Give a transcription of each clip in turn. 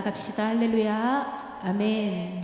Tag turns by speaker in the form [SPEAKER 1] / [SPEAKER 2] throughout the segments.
[SPEAKER 1] 나아갑시다. 할렐루야. 아멘.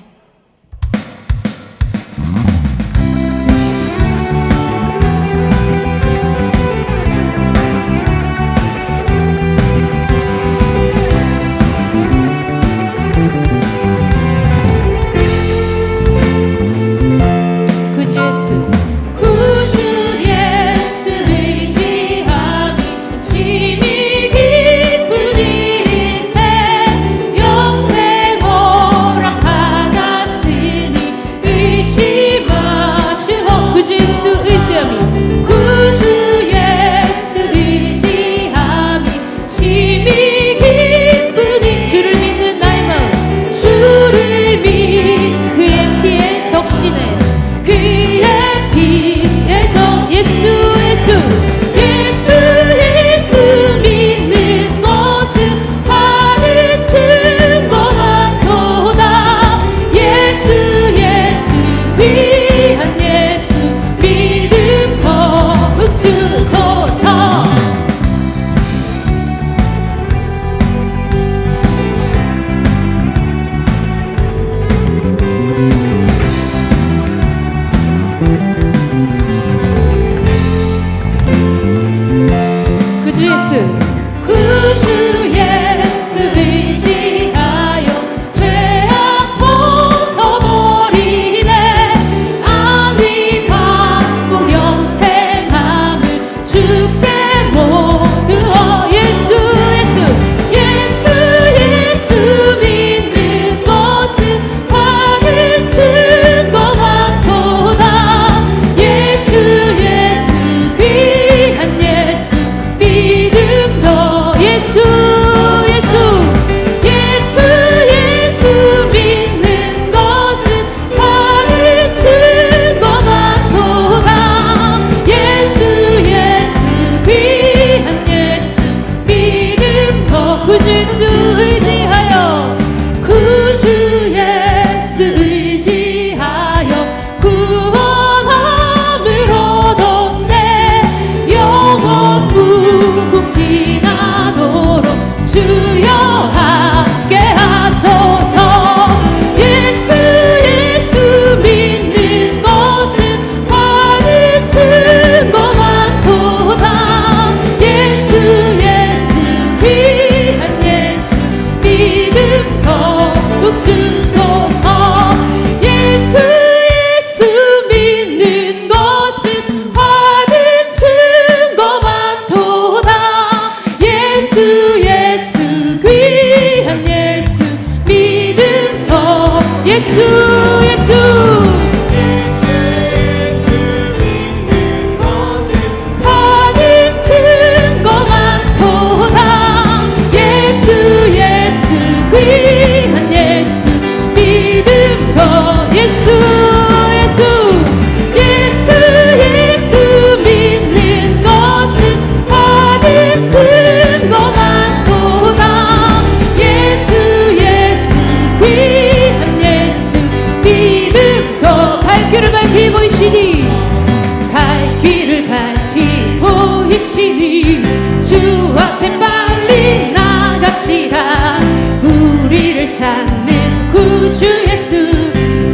[SPEAKER 1] 갈 길을 밝히 보이시니 주 앞에 빨리 나갑시다. 우리를 찾는 구주 예수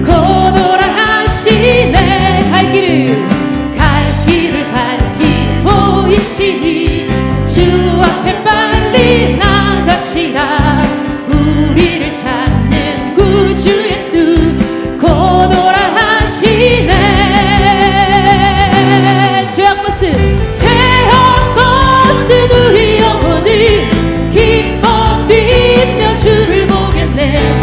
[SPEAKER 1] 고도라 하시네. 갈 길을 밝히 보이시니 주 앞에 빨리 나갑시다. 우리를 찾는 구주 예수 고도라 하시네. 죄악 벗은 우리 영혼이 기뻐 뛰며 주를 보겠네.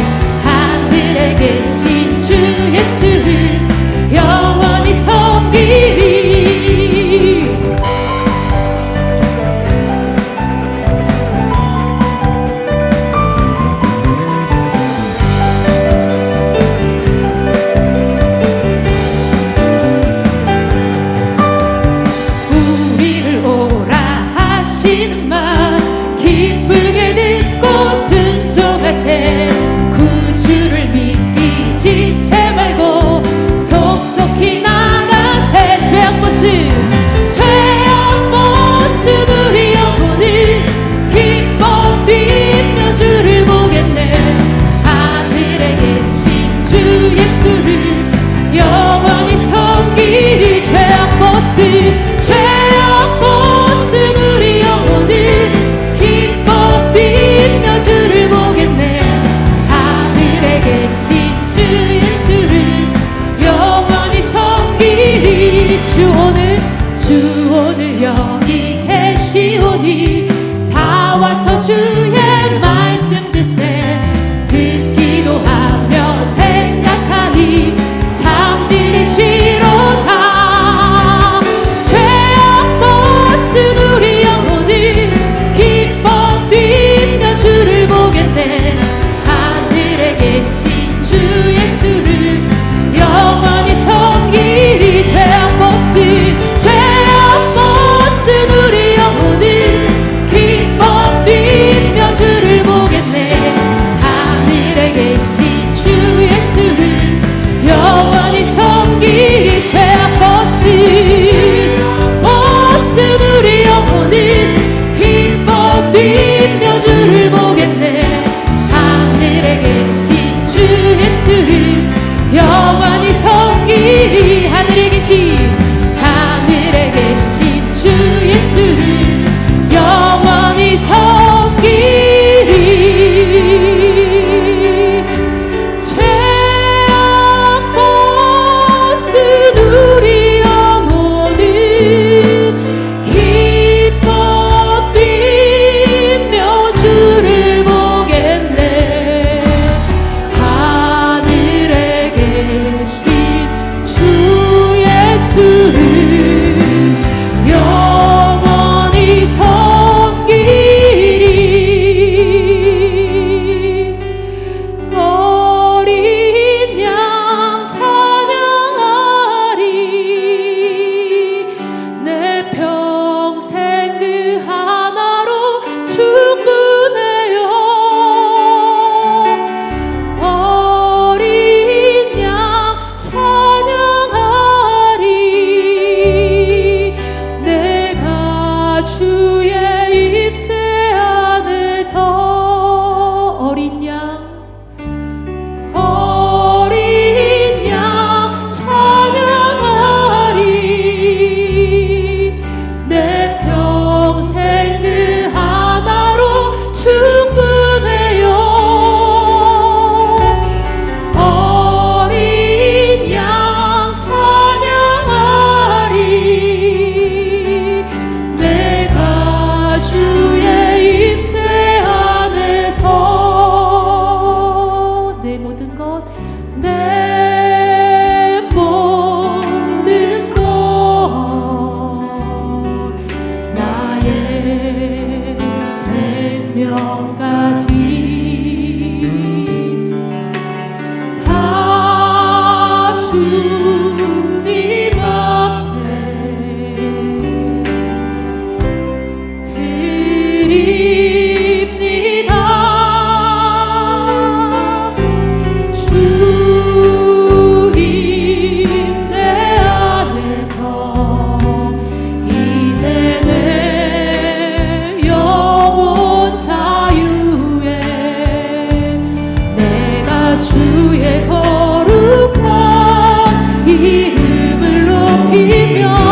[SPEAKER 1] 이름을 높이며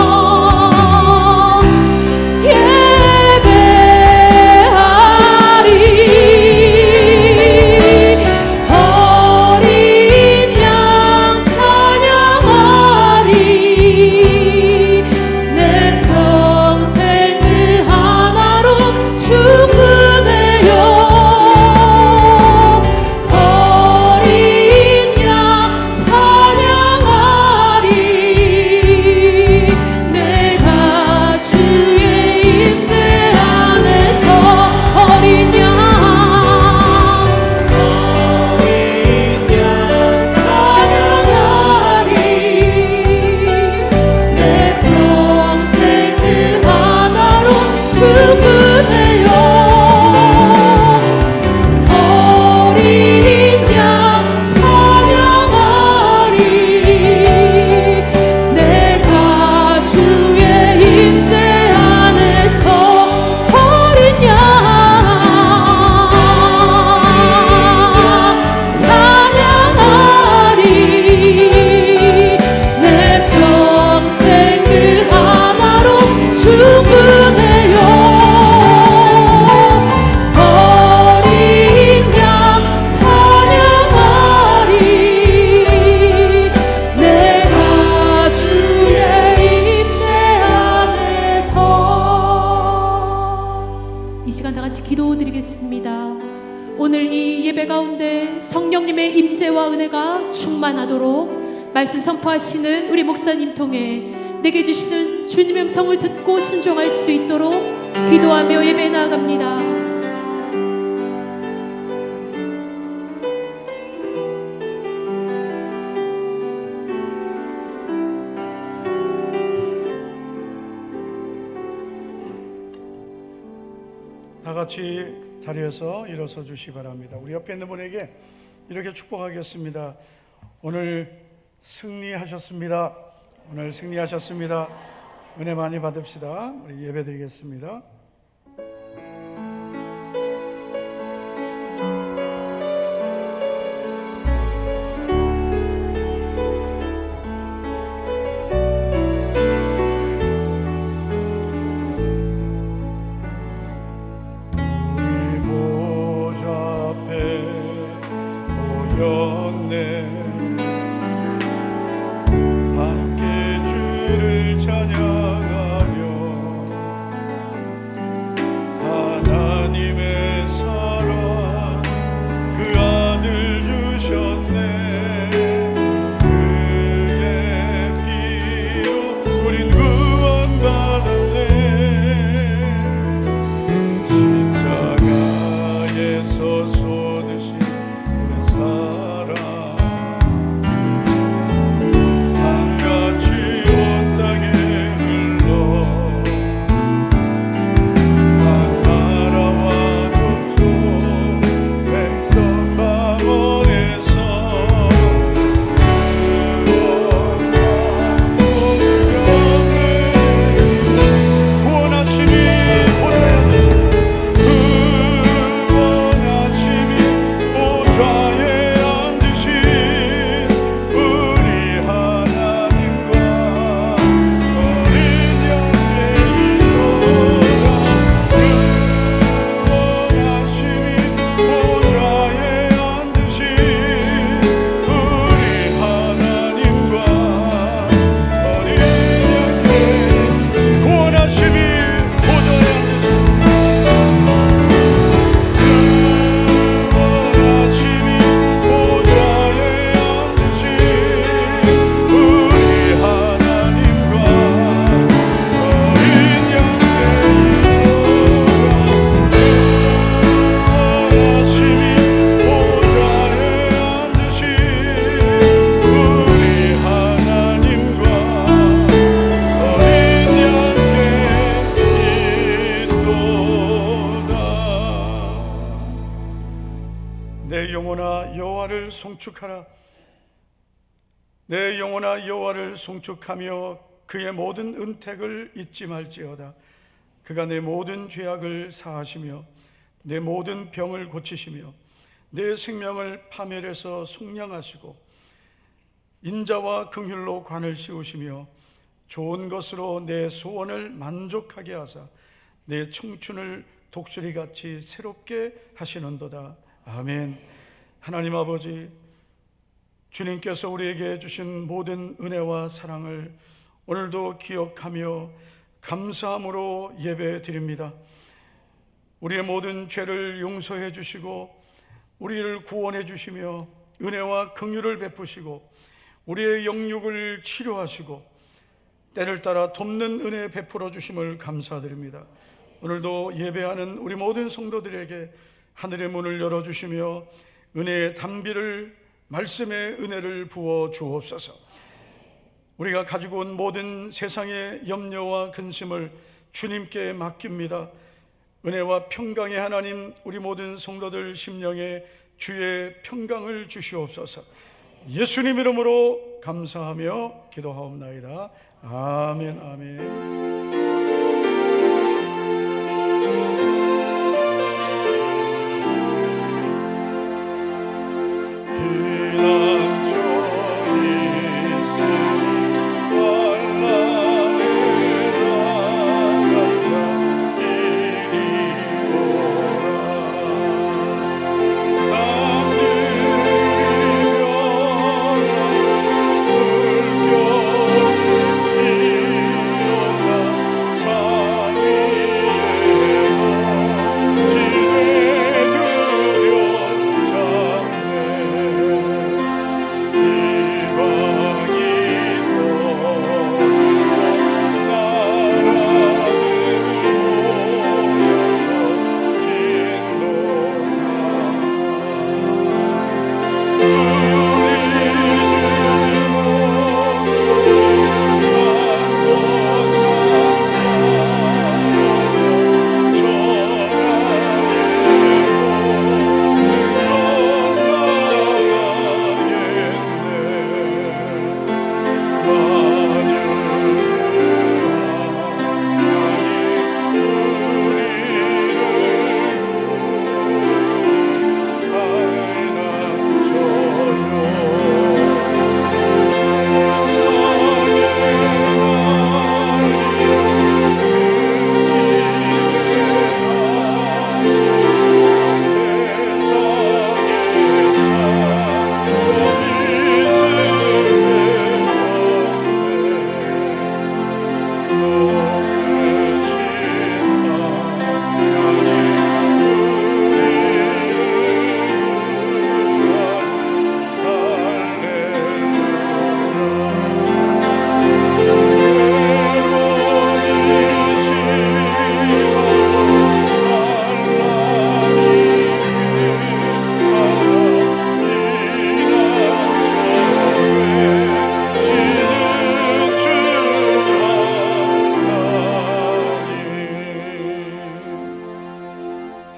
[SPEAKER 1] 오늘 이 예배 가운데 성령님의 임재와 은혜가 충만하도록 말씀 선포하시는 우리 목사님 통해 내게 주시는 주님의 음성을 듣고 순종할 수 있도록 기도하며 예배 나아갑니다.
[SPEAKER 2] 다 같이 자리에서 일어서 주시기 바랍니다. 우리 옆에 있는 분에게 이렇게 축복하겠습니다. 오늘 승리하셨습니다. 오늘 승리하셨습니다. 은혜 많이 받읍시다. 우리 예배 드리겠습니다. 내 영혼아 여호와를 송축하라. 내 영혼아 여호와를 송축하며 그의 모든 은택을 잊지 말지어다. 그가 내 모든 죄악을 사하시며 내 모든 병을 고치시며 내 생명을 파멸해서 속량하시고 인자와 긍휼로 관을 씌우시며 좋은 것으로 내 소원을 만족하게 하사 내 청춘을 독수리같이 새롭게 하시는도다. 아멘. 하나님 아버지, 주님께서 우리에게 주신 모든 은혜와 사랑을 오늘도 기억하며 감사함으로 예배 드립니다. 우리의 모든 죄를 용서해 주시고 우리를 구원해 주시며 은혜와 긍휼을 베푸시고 우리의 영육을 치료하시고 때를 따라 돕는 은혜 베풀어 주심을 감사드립니다. 오늘도 예배하는 우리 모든 성도들에게 하늘의 문을 열어주시며 은혜의 담비를, 말씀의 은혜를 부어 주옵소서. 우리가 가지고 온 모든 세상의 염려와 근심을 주님께 맡깁니다. 은혜와 평강의 하나님, 우리 모든 성도들 심령에 주의 평강을 주시옵소서. 예수님 이름으로 감사하며 기도하옵나이다. 아멘. 아멘.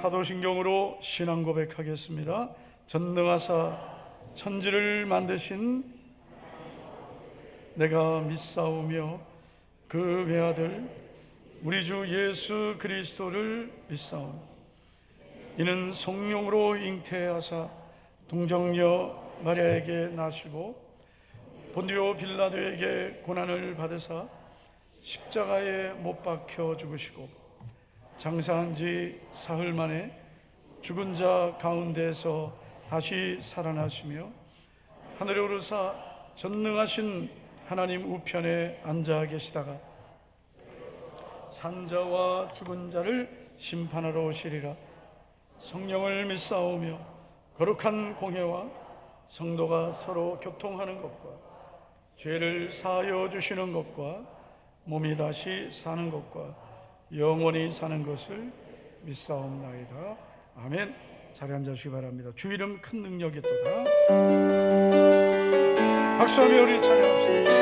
[SPEAKER 2] 사도신경으로 신앙 고백하겠습니다. 전능하사 천지를 만드신 내가 믿사오며 그 외아들 우리 주 예수 그리스도를 믿사오며 이는 성령으로 잉태하사 동정녀 마리아에게 나시고 본디오 빌라도에게 고난을 받으사 십자가에 못 박혀 죽으시고 장사한 지 사흘 만에 죽은 자 가운데서 다시 살아나시며 하늘에 오르사 전능하신 하나님 우편에 앉아 계시다가 산자와 죽은 자를 심판하러 오시리라. 성령을 믿사오며 거룩한 공회와 성도가 서로 교통하는 것과 죄를 사하여 주시는 것과 몸이 다시 사는 것과 영원히 사는 것을 믿사옵나이다. 아멘. 자리 앉으시기 바랍니다. 주 이름 큰 능력이 있도다. 박수하며 우리 찬양합시다.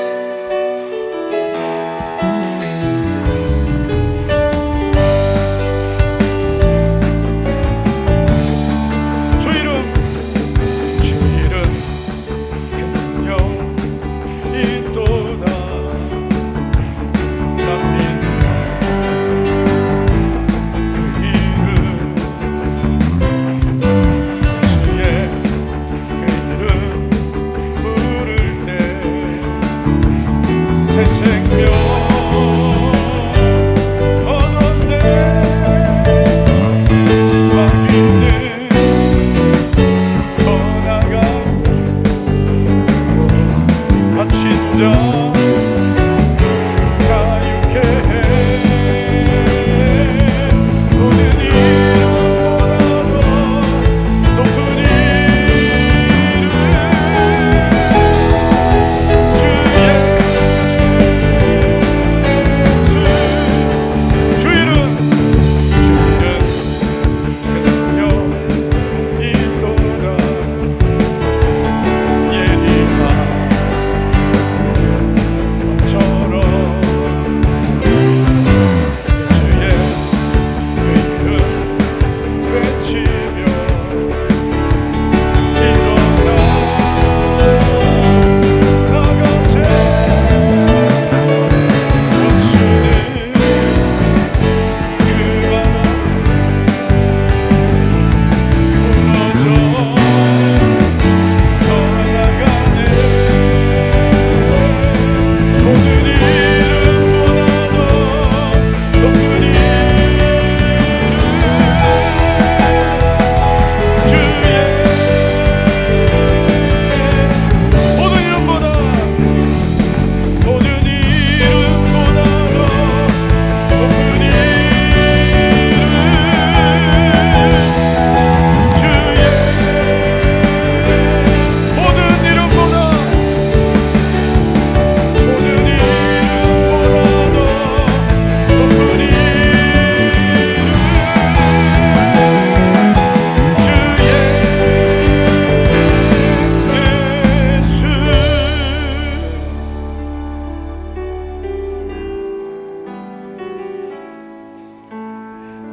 [SPEAKER 2] 부를 때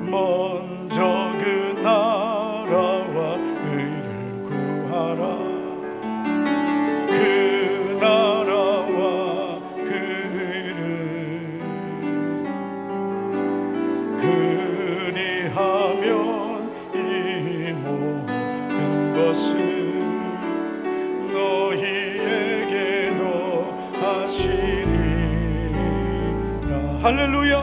[SPEAKER 2] 먼저 그 나라와 의를 구하라. 그 나라와 그 의를 그리하면 이 모든 것을 너희에게도 하시리라. 할렐루야.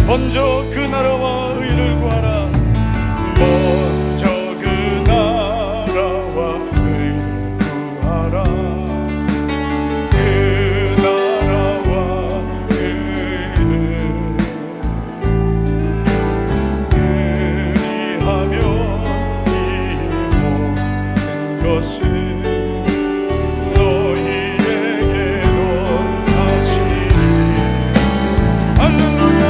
[SPEAKER 2] 먼저 그 나라와 의를 구하라. 먼저 그 나라와 의를 구하라. 그 나라와 의를 그리하면 이 모든 것을 너희에게도 하시리. 할렐루야.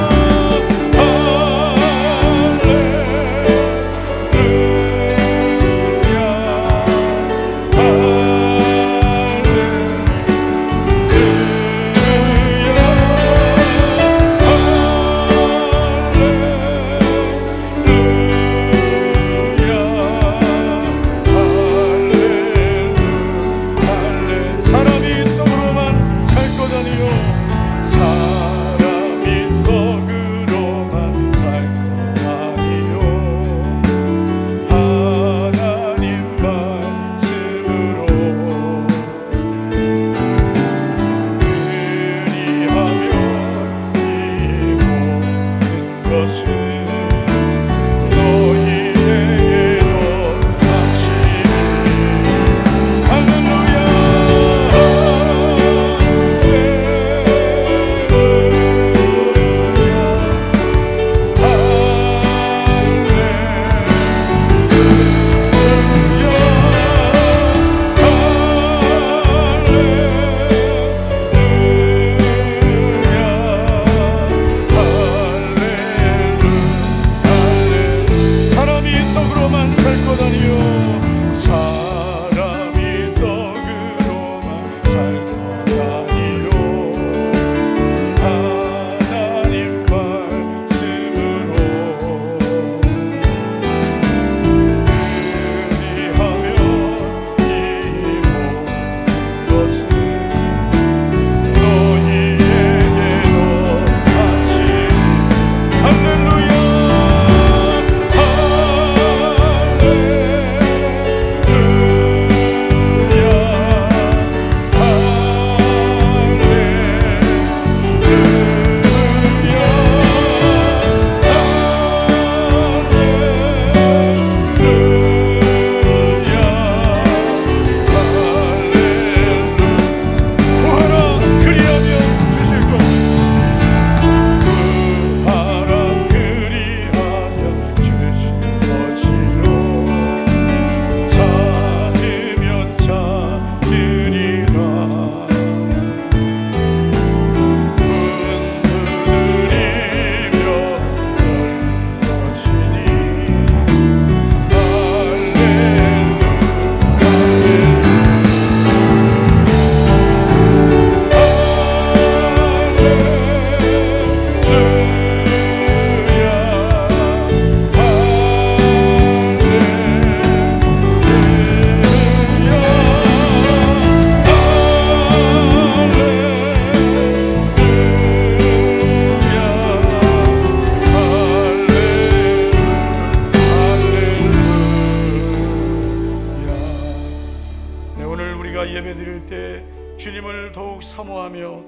[SPEAKER 2] 주님을 더욱 사모하며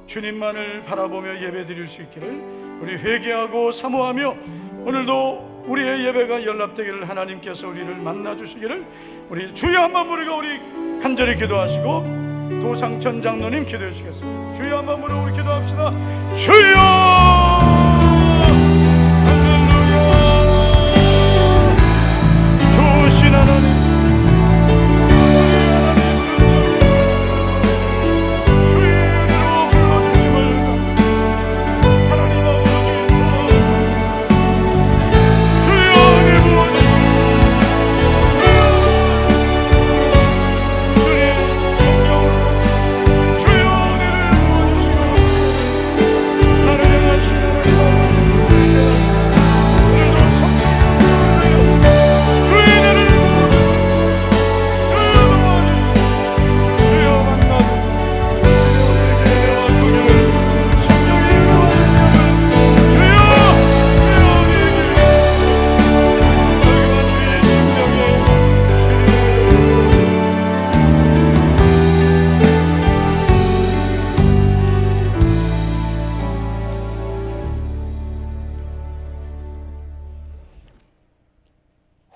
[SPEAKER 2] 주님만을 바라보며 예배드릴 수 있기를 우리 회개하고 사모하며 오늘도 우리의 예배가 연락되기를 하나님께서 우리를 만나주시기를 우리 주여 한번 부르고 우리 간절히 기도하시고 도상천 장로님 기도해 주시겠습니다. 주여 한번 부르고 우리 기도합시다. 주여 하나님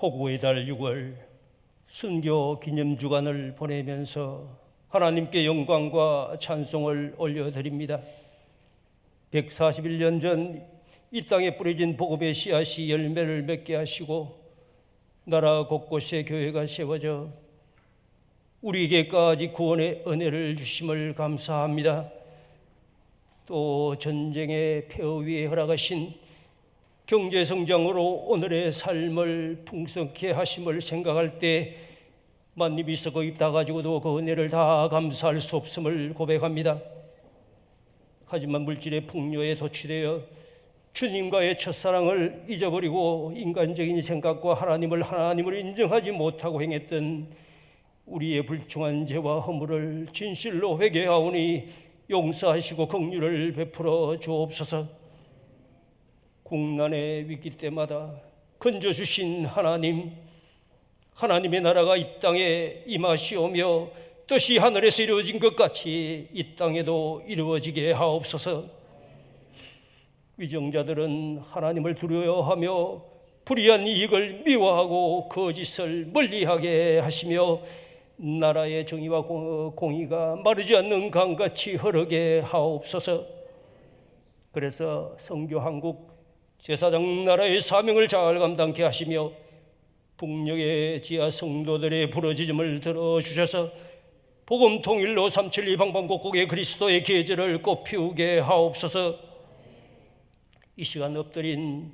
[SPEAKER 3] 호구의 달 6월 순교 기념 주간을 보내면서 하나님께 영광과 찬송을 올려드립니다. 141년 전 이 땅에 뿌려진 복음의 씨앗이 열매를 맺게 하시고 나라 곳곳에 교회가 세워져 우리에게까지 구원의 은혜를 주심을 감사합니다. 또 전쟁의 폐허 위에 허락하신 경제 성장으로 오늘의 삶을 풍성케 하심을 생각할 때 만입 있어 거입 다 가지고도 그 은혜를 다 감사할 수 없음을 고백합니다. 하지만 물질의 풍요에 도취되어 주님과의 첫사랑을 잊어버리고 인간적인 생각과 하나님을 인정하지 못하고 행했던 우리의 불충한 죄와 허물을 진실로 회개하오니 용서하시고 긍휼을 베풀어 주옵소서. 국난의 위기 때마다 건져주신 하나님의 나라가 이 땅에 임하시오며 뜻이 하늘에서 이루어진 것 같이 이 땅에도 이루어지게 하옵소서. 위정자들은 하나님을 두려워하며 불의한 이익을 미워하고 거짓을 멀리하게 하시며 나라의 정의와 공의가 마르지 않는 강같이 흐르게 하옵소서. 그래서 선교 한국 제사장 나라의 사명을 잘 감당케 하시며 북녘의 지하 성도들의 부르짖음을 들어주셔서 복음 통일로 372 방방곡곡의 그리스도의 계절을 꽃피우게 하옵소서. 이 시간 엎드린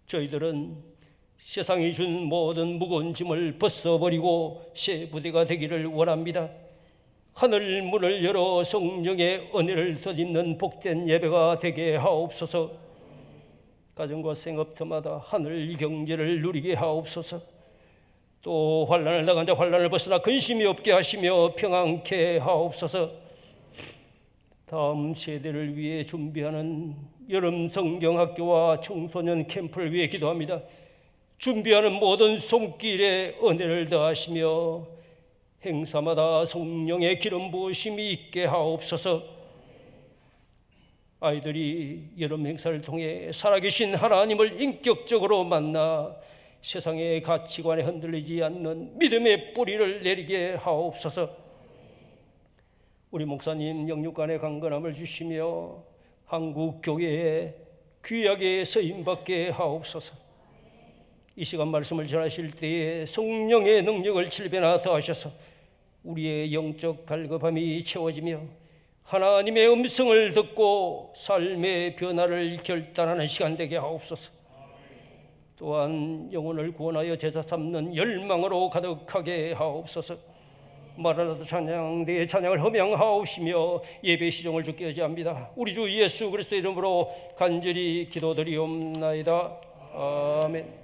[SPEAKER 3] 저희들은 세상이 준 모든 무거운 짐을 벗어버리고 새 부대가 되기를 원합니다. 하늘 문을 열어 성령의 은혜를 덧입는 복된 예배가 되게 하옵소서. 가정과 생업터마다 하늘 경제를 누리게 하옵소서. 또 환난을 당한 자 환난을 벗어나 근심이 없게 하시며 평안케 하옵소서. 다음 세대를 위해 준비하는 여름 성경학교와 청소년 캠프를 위해 기도합니다. 준비하는 모든 손길에 은혜를 더하시며 행사마다 성령의 기름 부으심이 있게 하옵소서. 아이들이 여름 행사를 통해 살아계신 하나님을 인격적으로 만나 세상의 가치관에 흔들리지 않는 믿음의 뿌리를 내리게 하옵소서. 우리 목사님 영육간의 강건함을 주시며 한국 교회에 귀하게 쓰임받게 하옵소서. 이 시간 말씀을 전하실 때에 성령의 능력을 7배나 더하셔서 우리의 영적 갈급함이 채워지며 하나님의 음성을 듣고 삶의 변화를 결단하는 시간 되게 하옵소서. 또한 영혼을 구원하여 제사 삼는 열망으로 가득하게 하옵소서. 마라나다 찬양 내 찬양을 허명하옵시며 예배 시종을 주께 의지합니다. 우리 주 예수 그리스도 이름으로 간절히 기도드리옵나이다. 아멘.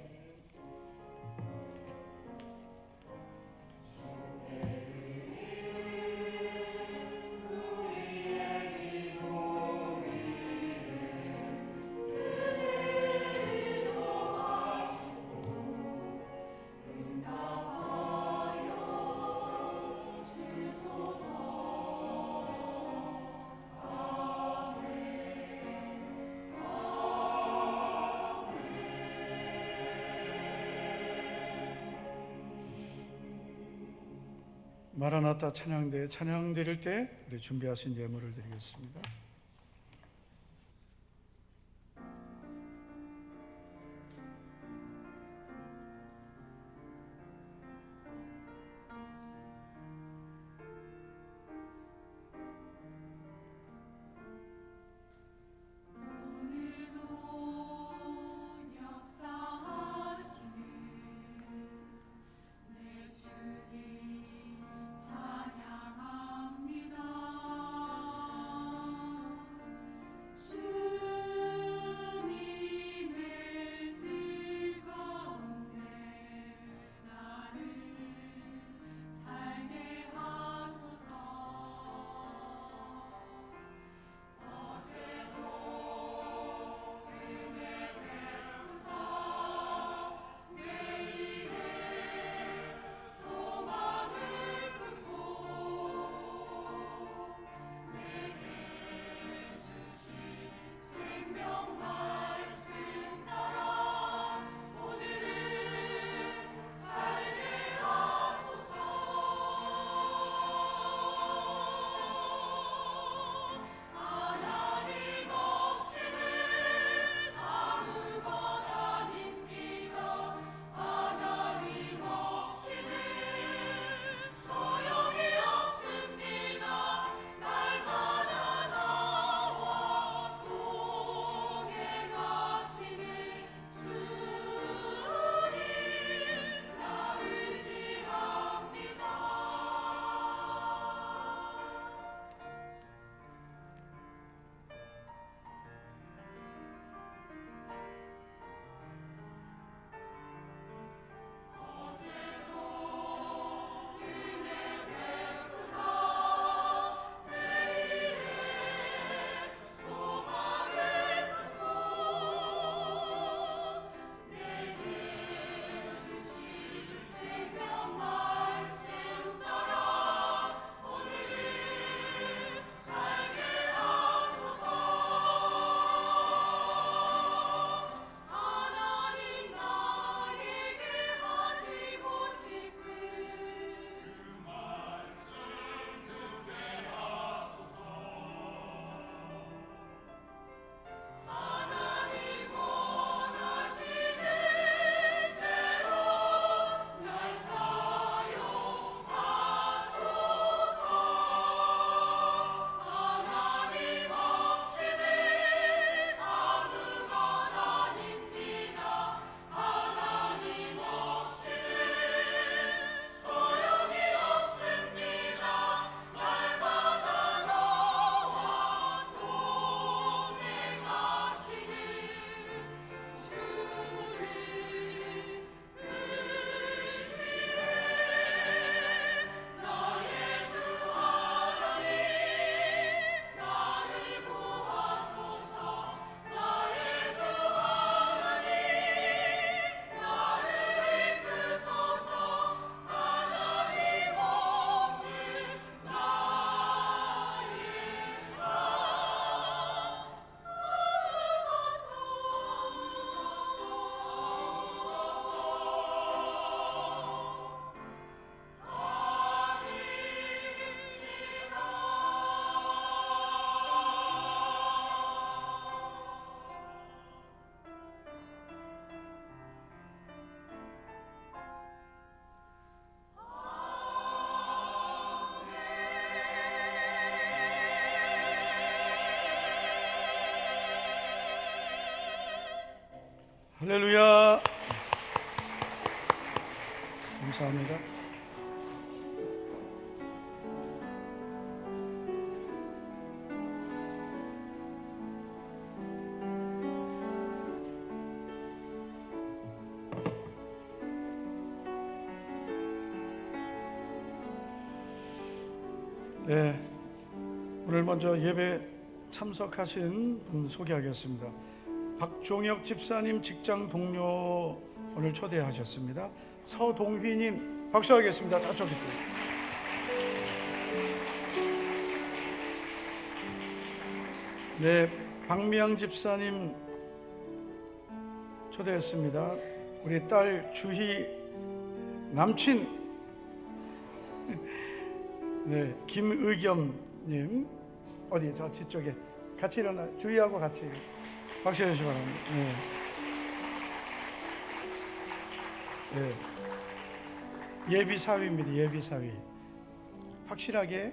[SPEAKER 2] 마라나타 찬양대 찬양 드릴 때 우리 준비하신 예물을 드리겠습니다. 할렐루야. 감사합니다. 네, 오늘 먼저 예배 참석하신 분 소개하겠습니다. 박종혁 집사님 직장 동료 오늘 초대하셨습니다. 서동휘님 박수하겠습니다. 저쪽에. 네, 박미양 집사님 초대했습니다. 우리 딸 주희 남친 네, 김의겸님 어디 저 뒤쪽에 같이 일어나 주희하고 같이 박수 해주시기 바랍니다. 네. 네. 예비 사위입니다. 예비 사위. 확실하게.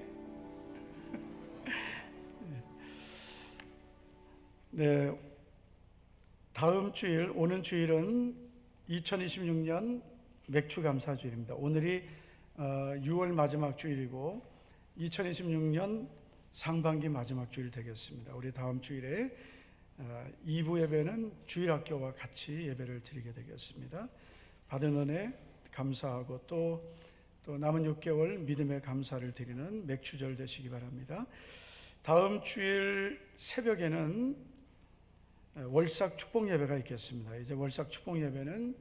[SPEAKER 2] 네. 다음 주일, 오는 주일은 2026년 맥주 감사 주일입니다. 오늘이 6월 마지막 주일이고 2026년 상반기 마지막 주일 되겠습니다. 우리 다음 주일에 2부 예배는 주일학교와 같이 예배를 드리게 되겠습니다. 받은 은혜 감사하고 또 남은 6개월 믿음의 감사를 드리는 맥주절 되시기 바랍니다. 다음 주일 새벽에는 월삭 축복 예배가 있겠습니다. 이제 월삭 축복 예배는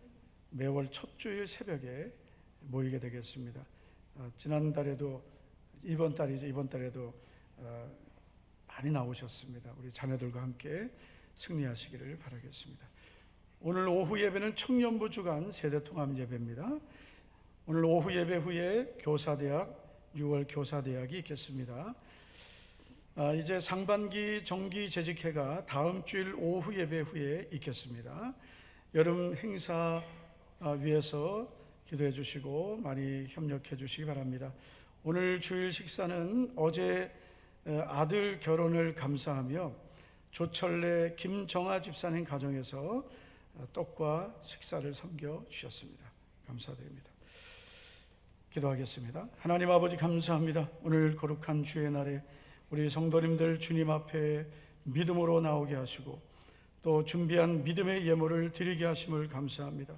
[SPEAKER 2] 매월 첫 주일 새벽에 모이게 되겠습니다. 지난달에도 이번 달에도 많이 나오셨습니다. 우리 자녀들과 함께 승리하시기를 바라겠습니다. 오늘 오후 예배는 청년부 주간 세대통합 예배입니다. 오늘 오후 예배 후에 교사대학 6월 교사대학이 있겠습니다. 이제 상반기 정기 재직회가 다음 주일 오후 예배 후에 있겠습니다. 여름 행사 위해서 기도해 주시고 많이 협력해 주시기 바랍니다. 오늘 주일 식사는 어제 아들 결혼을 감사하며 조철래 김정아 집사님 가정에서 떡과 식사를 섬겨 주셨습니다. 감사드립니다. 기도하겠습니다. 하나님 아버지 감사합니다. 오늘 거룩한 주의 날에 우리 성도님들 주님 앞에 믿음으로 나오게 하시고 또 준비한 믿음의 예물을 드리게 하심을 감사합니다.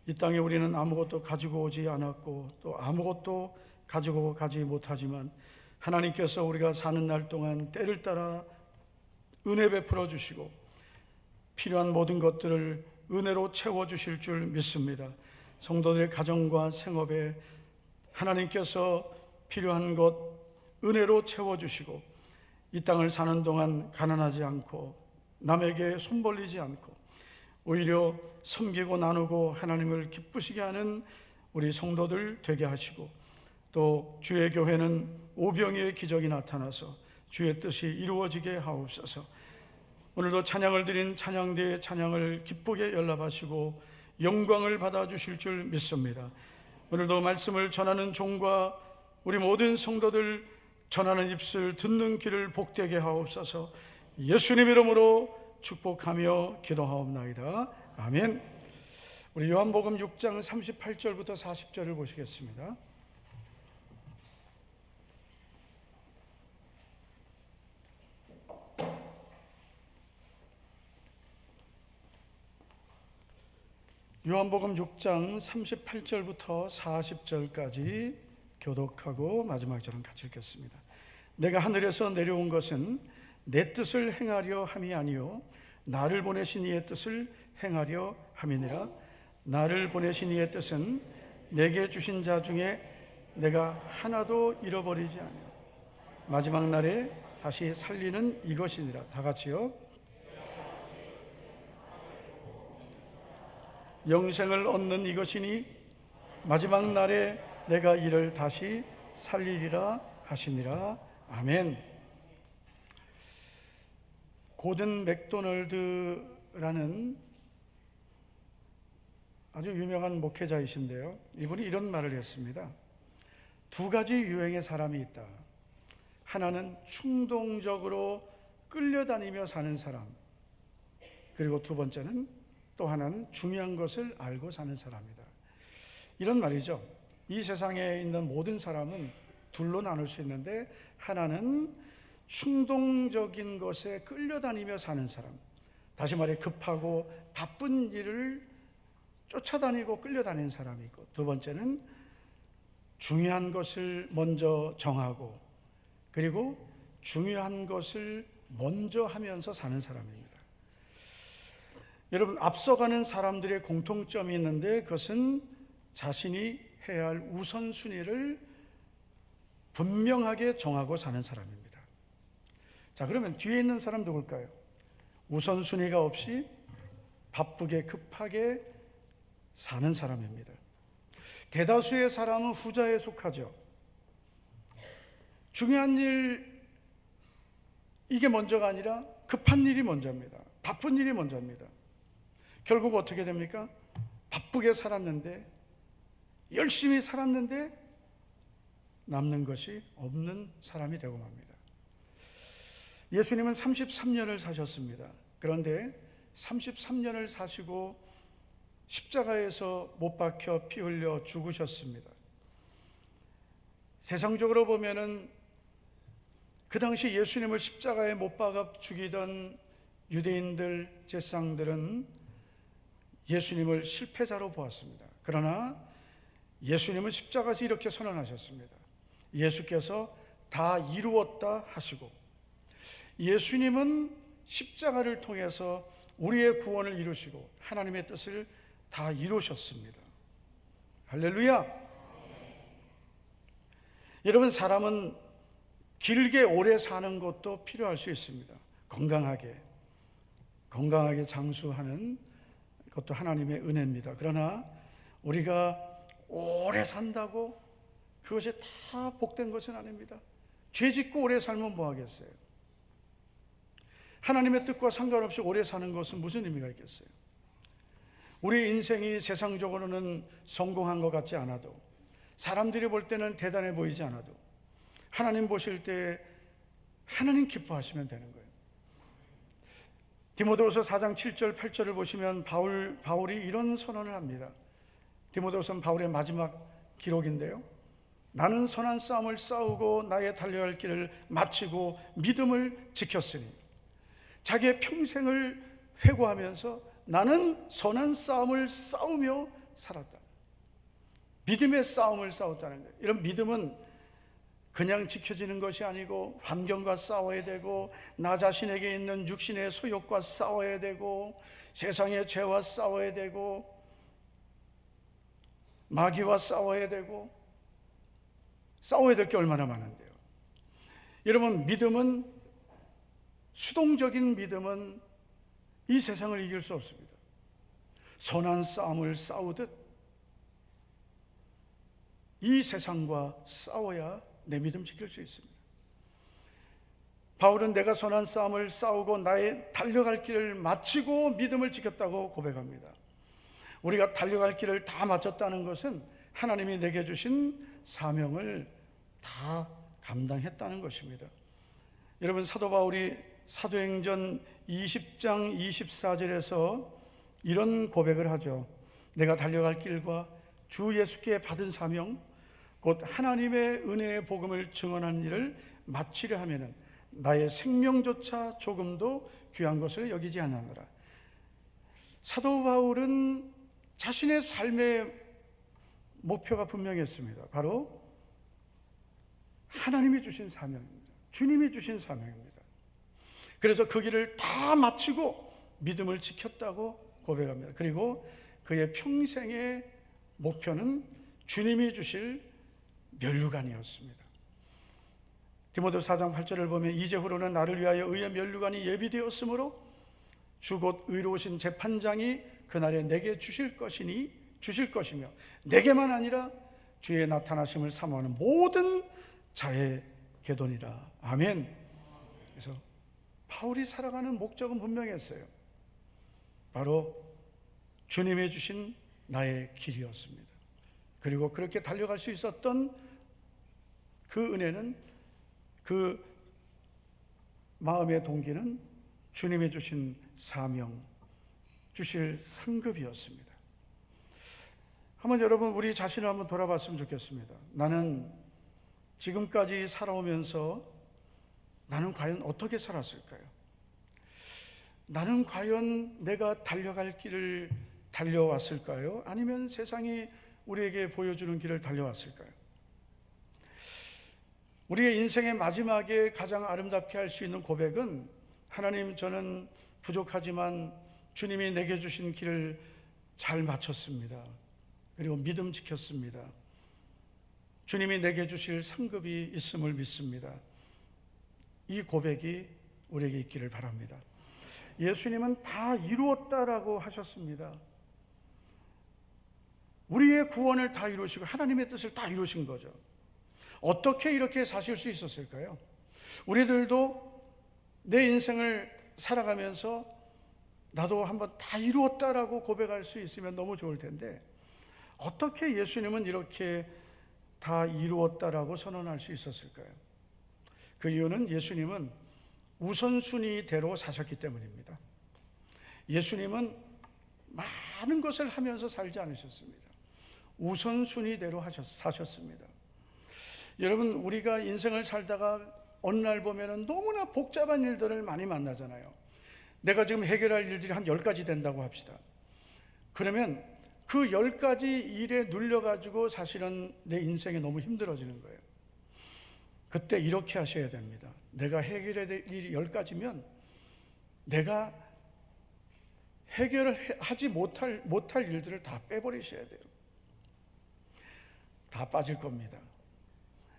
[SPEAKER 2] 이 땅에 우리는 아무것도 가지고 오지 않았고 또 아무것도 가지고 가지 못하지만 하나님께서 우리가 사는 날 동안 때를 따라 은혜 베풀어 주시고 필요한 모든 것들을 은혜로 채워주실 줄 믿습니다. 성도들의 가정과 생업에 하나님께서 필요한 것 은혜로 채워주시고 이 땅을 사는 동안 가난하지 않고 남에게 손 벌리지 않고 오히려 섬기고 나누고 하나님을 기쁘시게 하는 우리 성도들 되게 하시고 또 주의 교회는 오병이의 기적이 나타나서 주의 뜻이 이루어지게 하옵소서. 오늘도 찬양을 드린 찬양대의 찬양을 기쁘게 연락하시고 영광을 받아주실 줄 믿습니다. 오늘도 말씀을 전하는 종과 우리 모든 성도들 전하는 입술 듣는 귀를 복되게 하옵소서. 예수님 이름으로 축복하며 기도하옵나이다. 아멘. 우리 요한복음 6장 38절부터 40절을 보시겠습니다. 요한복음 6장 38절부터 40절까지 교독하고 마지막 절은 같이 읽겠습니다. 내가 하늘에서 내려온 것은 내 뜻을 행하려 함이 아니요 나를 보내신 이의 뜻을 행하려 함이니라. 나를 보내신 이의 뜻은 내게 주신 자 중에 내가 하나도 잃어버리지 아니요 마지막 날에 다시 살리는 이것이니라. 다 같이요. 영생을 얻는 이것이니 마지막 날에 내가 이를 다시 살리리라 하시니라. 아멘. 고든 맥도널드라는 아주 유명한 목회자이신데요, 이분이 이런 말을 했습니다. 두 가지 유형의 사람이 있다. 하나는 충동적으로 끌려다니며 사는 사람, 그리고 두 번째는 또 하나는 중요한 것을 알고 사는 사람이다. 이런 말이죠. 이 세상에 있는 모든 사람은 둘로 나눌 수 있는데, 하나는 충동적인 것에 끌려다니며 사는 사람, 다시 말해 급하고 바쁜 일을 쫓아다니고 끌려다니는 사람이 있고, 두 번째는 중요한 것을 먼저 정하고 그리고 중요한 것을 먼저 하면서 사는 사람입니다. 여러분, 앞서가는 사람들의 공통점이 있는데 그것은 자신이 해야 할 우선순위를 분명하게 정하고 사는 사람입니다. 자, 그러면 뒤에 있는 사람 누굴까요? 우선순위가 없이 바쁘게 급하게 사는 사람입니다. 대다수의 사람은 후자에 속하죠. 중요한 일, 이게 먼저가 아니라 급한 일이 먼저입니다. 바쁜 일이 먼저입니다. 결국 어떻게 됩니까? 바쁘게 살았는데, 열심히 살았는데 남는 것이 없는 사람이 되고 맙니다. 예수님은 33년을 사셨습니다. 그런데 33년을 사시고 십자가에서 못 박혀 피 흘려 죽으셨습니다. 세상적으로 보면은 그 당시 예수님을 십자가에 못 박아 죽이던 유대인들, 제사장들은 예수님을 실패자로 보았습니다. 그러나 예수님은 십자가에서 이렇게 선언하셨습니다. 예수께서 다 이루었다 하시고, 예수님은 십자가를 통해서 우리의 구원을 이루시고 하나님의 뜻을 다 이루셨습니다. 할렐루야. 여러분, 사람은 길게 오래 사는 것도 필요할 수 있습니다. 건강하게 장수하는 것도 하나님의 은혜입니다. 그러나 우리가 오래 산다고 그것이 다 복된 것은 아닙니다. 죄 짓고 오래 살면 뭐 하겠어요? 하나님의 뜻과 상관없이 오래 사는 것은 무슨 의미가 있겠어요? 우리 인생이 세상적으로는 성공한 것 같지 않아도, 사람들이 볼 때는 대단해 보이지 않아도, 하나님 보실 때 하나님 기뻐하시면 되는 거예요. 디모데후서 4장 7절 8절을 보시면 바울이 이런 선언을 합니다. 디모데후서는 바울의 마지막 기록인데요. 나는 선한 싸움을 싸우고 나의 달려갈 길을 마치고 믿음을 지켰으니, 자기의 평생을 회고하면서 나는 선한 싸움을 싸우며 살았다. 믿음의 싸움을 싸웠다는 거예요. 이런 믿음은 그냥 지켜지는 것이 아니고 환경과 싸워야 되고, 나 자신에게 있는 육신의 소욕과 싸워야 되고, 세상의 죄와 싸워야 되고, 마귀와 싸워야 되고, 싸워야 될 게 얼마나 많은데요. 여러분, 믿음은, 수동적인 믿음은 이 세상을 이길 수 없습니다. 선한 싸움을 싸우듯 이 세상과 싸워야 내 믿음 지킬 수 있습니다. 바울은 내가 선한 싸움을 싸우고 나의 달려갈 길을 마치고 믿음을 지켰다고 고백합니다. 우리가 달려갈 길을 다 마쳤다는 것은 하나님이 내게 주신 사명을 다 감당했다는 것입니다. 여러분, 사도 바울이 사도행전 20장 24절에서 이런 고백을 하죠. 내가 달려갈 길과 주 예수께 받은 사명, 곧 하나님의 은혜의 복음을 증언하는 일을 마치려 하면은 나의 생명조차 조금도 귀한 것을 여기지 않느니라. 사도 바울은 자신의 삶의 목표가 분명했습니다. 바로 하나님이 주신 사명입니다. 주님이 주신 사명입니다. 그래서 그 길을 다 마치고 믿음을 지켰다고 고백합니다. 그리고 그의 평생의 목표는 주님이 주실 면류관이었습니다. 디모데후서 4장 8절을 보면 이제후로는 나를 위하여 의의 면류관이 예비되었으므로 주 곧 의로우신 재판장이 그날에 내게 주실 것이며 내게만 아니라 주의 나타나심을 사모하는 모든 자의 계돈이라. 아멘. 그래서 바울이 살아가는 목적은 분명했어요. 바로 주님이 주신 나의 길이었습니다. 그리고 그렇게 달려갈 수 있었던 그 은혜는, 그 마음의 동기는 주님이 주신 사명, 주실 상급이었습니다. 한번 여러분, 우리 자신을 한번 돌아봤으면 좋겠습니다. 나는 지금까지 살아오면서 나는 과연 어떻게 살았을까요? 나는 과연 내가 달려갈 길을 달려왔을까요? 아니면 세상이 우리에게 보여주는 길을 달려왔을까요? 우리의 인생의 마지막에 가장 아름답게 할 수 있는 고백은, 하나님, 저는 부족하지만 주님이 내게 주신 길을 잘 마쳤습니다. 그리고 믿음 지켰습니다. 주님이 내게 주실 상급이 있음을 믿습니다. 이 고백이 우리에게 있기를 바랍니다. 예수님은 다 이루었다라고 하셨습니다. 우리의 구원을 다 이루시고 하나님의 뜻을 다 이루신 거죠. 어떻게 이렇게 사실 수 있었을까요? 우리들도 내 인생을 살아가면서 나도 한번 다 이루었다라고 고백할 수 있으면 너무 좋을 텐데, 어떻게 예수님은 이렇게 다 이루었다라고 선언할 수 있었을까요? 그 이유는 예수님은 우선순위대로 사셨기 때문입니다. 예수님은 많은 것을 하면서 살지 않으셨습니다. 우선순위대로 사셨습니다. 여러분, 우리가 인생을 살다가 어느 날 보면은 너무나 복잡한 일들을 많이 만나잖아요. 내가 지금 해결할 일들이 한 10가지 된다고 합시다. 그러면 그 10가지 일에 눌려가지고 사실은 내 인생이 너무 힘들어지는 거예요. 그때 이렇게 하셔야 됩니다. 내가 해결해야 될 일이 10가지면 내가 해결을 하지 못할 일들을 다 빼버리셔야 돼요. 다 빠질 겁니다.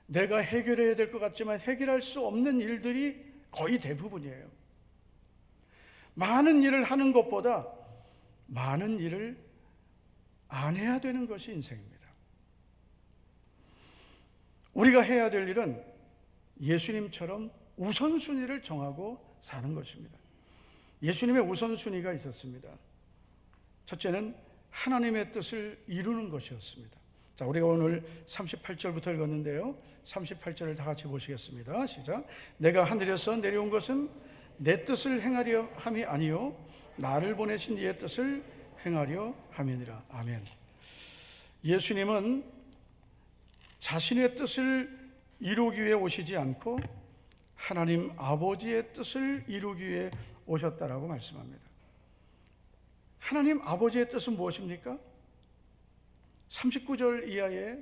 [SPEAKER 2] 내가 해결해야 될 것 같지만 해결할 수 없는 일들이 거의 대부분이에요. 많은 일을 하는 것보다 많은 일을 안 해야 되는 것이 인생입니다. 우리가 해야 될 일은 예수님처럼 우선순위를 정하고 사는 것입니다. 예수님의 우선순위가 있었습니다. 첫째는 하나님의 뜻을 이루는 것이었습니다. 자, 우리가 오늘 38절부터 읽었는데요. 38절을 다 같이 보시겠습니다. 시작. 내가 하늘에서 내려온 것은 내 뜻을 행하려 함이 아니요 나를 보내신 이의 뜻을 행하려 함이니라. 아멘. 예수님은 자신의 뜻을 이루기 위해 오시지 않고 하나님 아버지의 뜻을 이루기 위해 오셨다라고 말씀합니다. 하나님 아버지의 뜻은 무엇입니까? 39절 이하에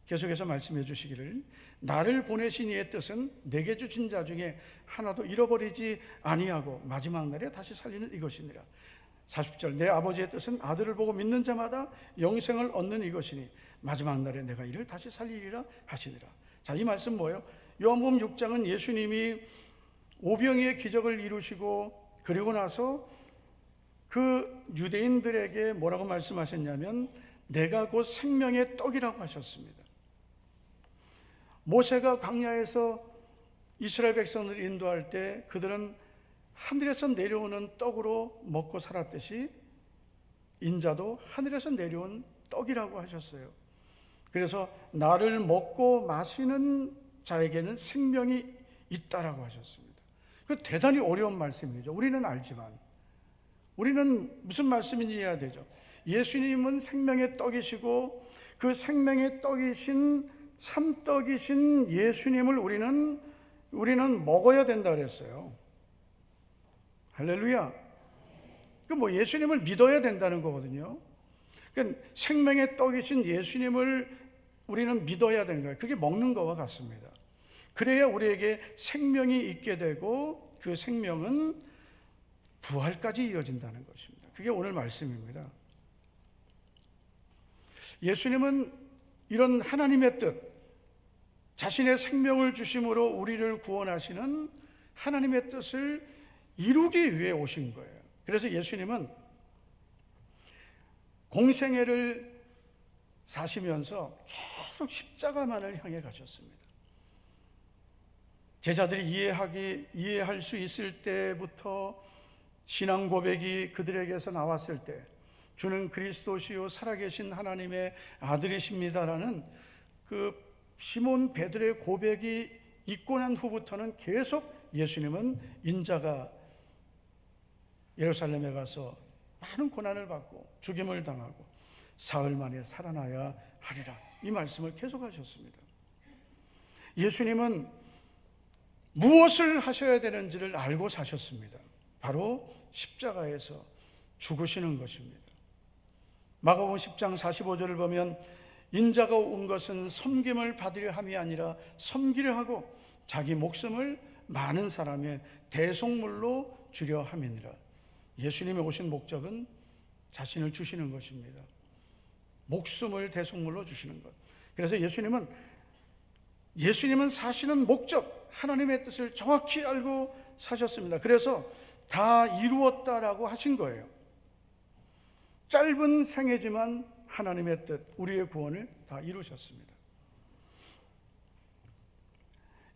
[SPEAKER 2] 계속해서 말씀해 주시기를 나를 보내신 이의 뜻은 내게 주신 자 중에 하나도 잃어버리지 아니하고 마지막 날에 다시 살리는 이것이니라. 40절 내 아버지의 뜻은 아들을 보고 믿는 자마다 영생을 얻는 이것이니 마지막 날에 내가 이를 다시 살리리라 하시니라. 자, 이 말씀 뭐예요? 요한복음 6장은 예수님이 오병이의 기적을 이루시고 그리고 나서 그 유대인들에게 뭐라고 말씀하셨냐면 내가 곧 생명의 떡이라고 하셨습니다. 모세가 광야에서 이스라엘 백성을 인도할 때 그들은 하늘에서 내려오는 떡으로 먹고 살았듯이 인자도 하늘에서 내려온 떡이라고 하셨어요. 그래서 나를 먹고 마시는 자에게는 생명이 있다라고 하셨습니다. 그 대단히 어려운 말씀이죠. 우리는 알지만 우리는 무슨 말씀인지 이해해야 되죠. 예수님은 생명의 떡이시고 그 생명의 떡이신 참떡이신 예수님을 우리는 먹어야 된다 그랬어요. 할렐루야. 그 뭐 예수님을 믿어야 된다는 거거든요. 그러니까 생명의 떡이신 예수님을 우리는 믿어야 되는 거예요. 그게 먹는 거와 같습니다. 그래야 우리에게 생명이 있게 되고 그 생명은 부활까지 이어진다는 것입니다. 그게 오늘 말씀입니다. 예수님은 이런 하나님의 뜻, 자신의 생명을 주심으로 우리를 구원하시는 하나님의 뜻을 이루기 위해 오신 거예요. 그래서 예수님은 공생애를 사시면서 계속 십자가만을 향해 가셨습니다. 제자들이 이해할 수 있을 때부터 신앙 고백이 그들에게서 나왔을 때 주는 그리스도시요 살아계신 하나님의 아들이십니다라는 그 시몬 베드로의 고백이 있고 난 후부터는 계속 예수님은 인자가 예루살렘에 가서 많은 고난을 받고 죽임을 당하고 사흘 만에 살아나야 하리라 이 말씀을 계속하셨습니다. 예수님은 무엇을 하셔야 되는지를 알고 사셨습니다. 바로 십자가에서 죽으시는 것입니다. 마가복음 10장 45절을 보면 인자가 온 것은 섬김을 받으려 함이 아니라 섬기려 하고 자기 목숨을 많은 사람의 대속물로 주려 함이니라. 예수님이 오신 목적은 자신을 주시는 것입니다. 목숨을 대속물로 주시는 것. 그래서 예수님은 사시는 목적, 하나님의 뜻을 정확히 알고 사셨습니다. 그래서 다 이루었다라고 하신 거예요. 짧은 생애지만 하나님의 뜻, 우리의 구원을 다 이루셨습니다.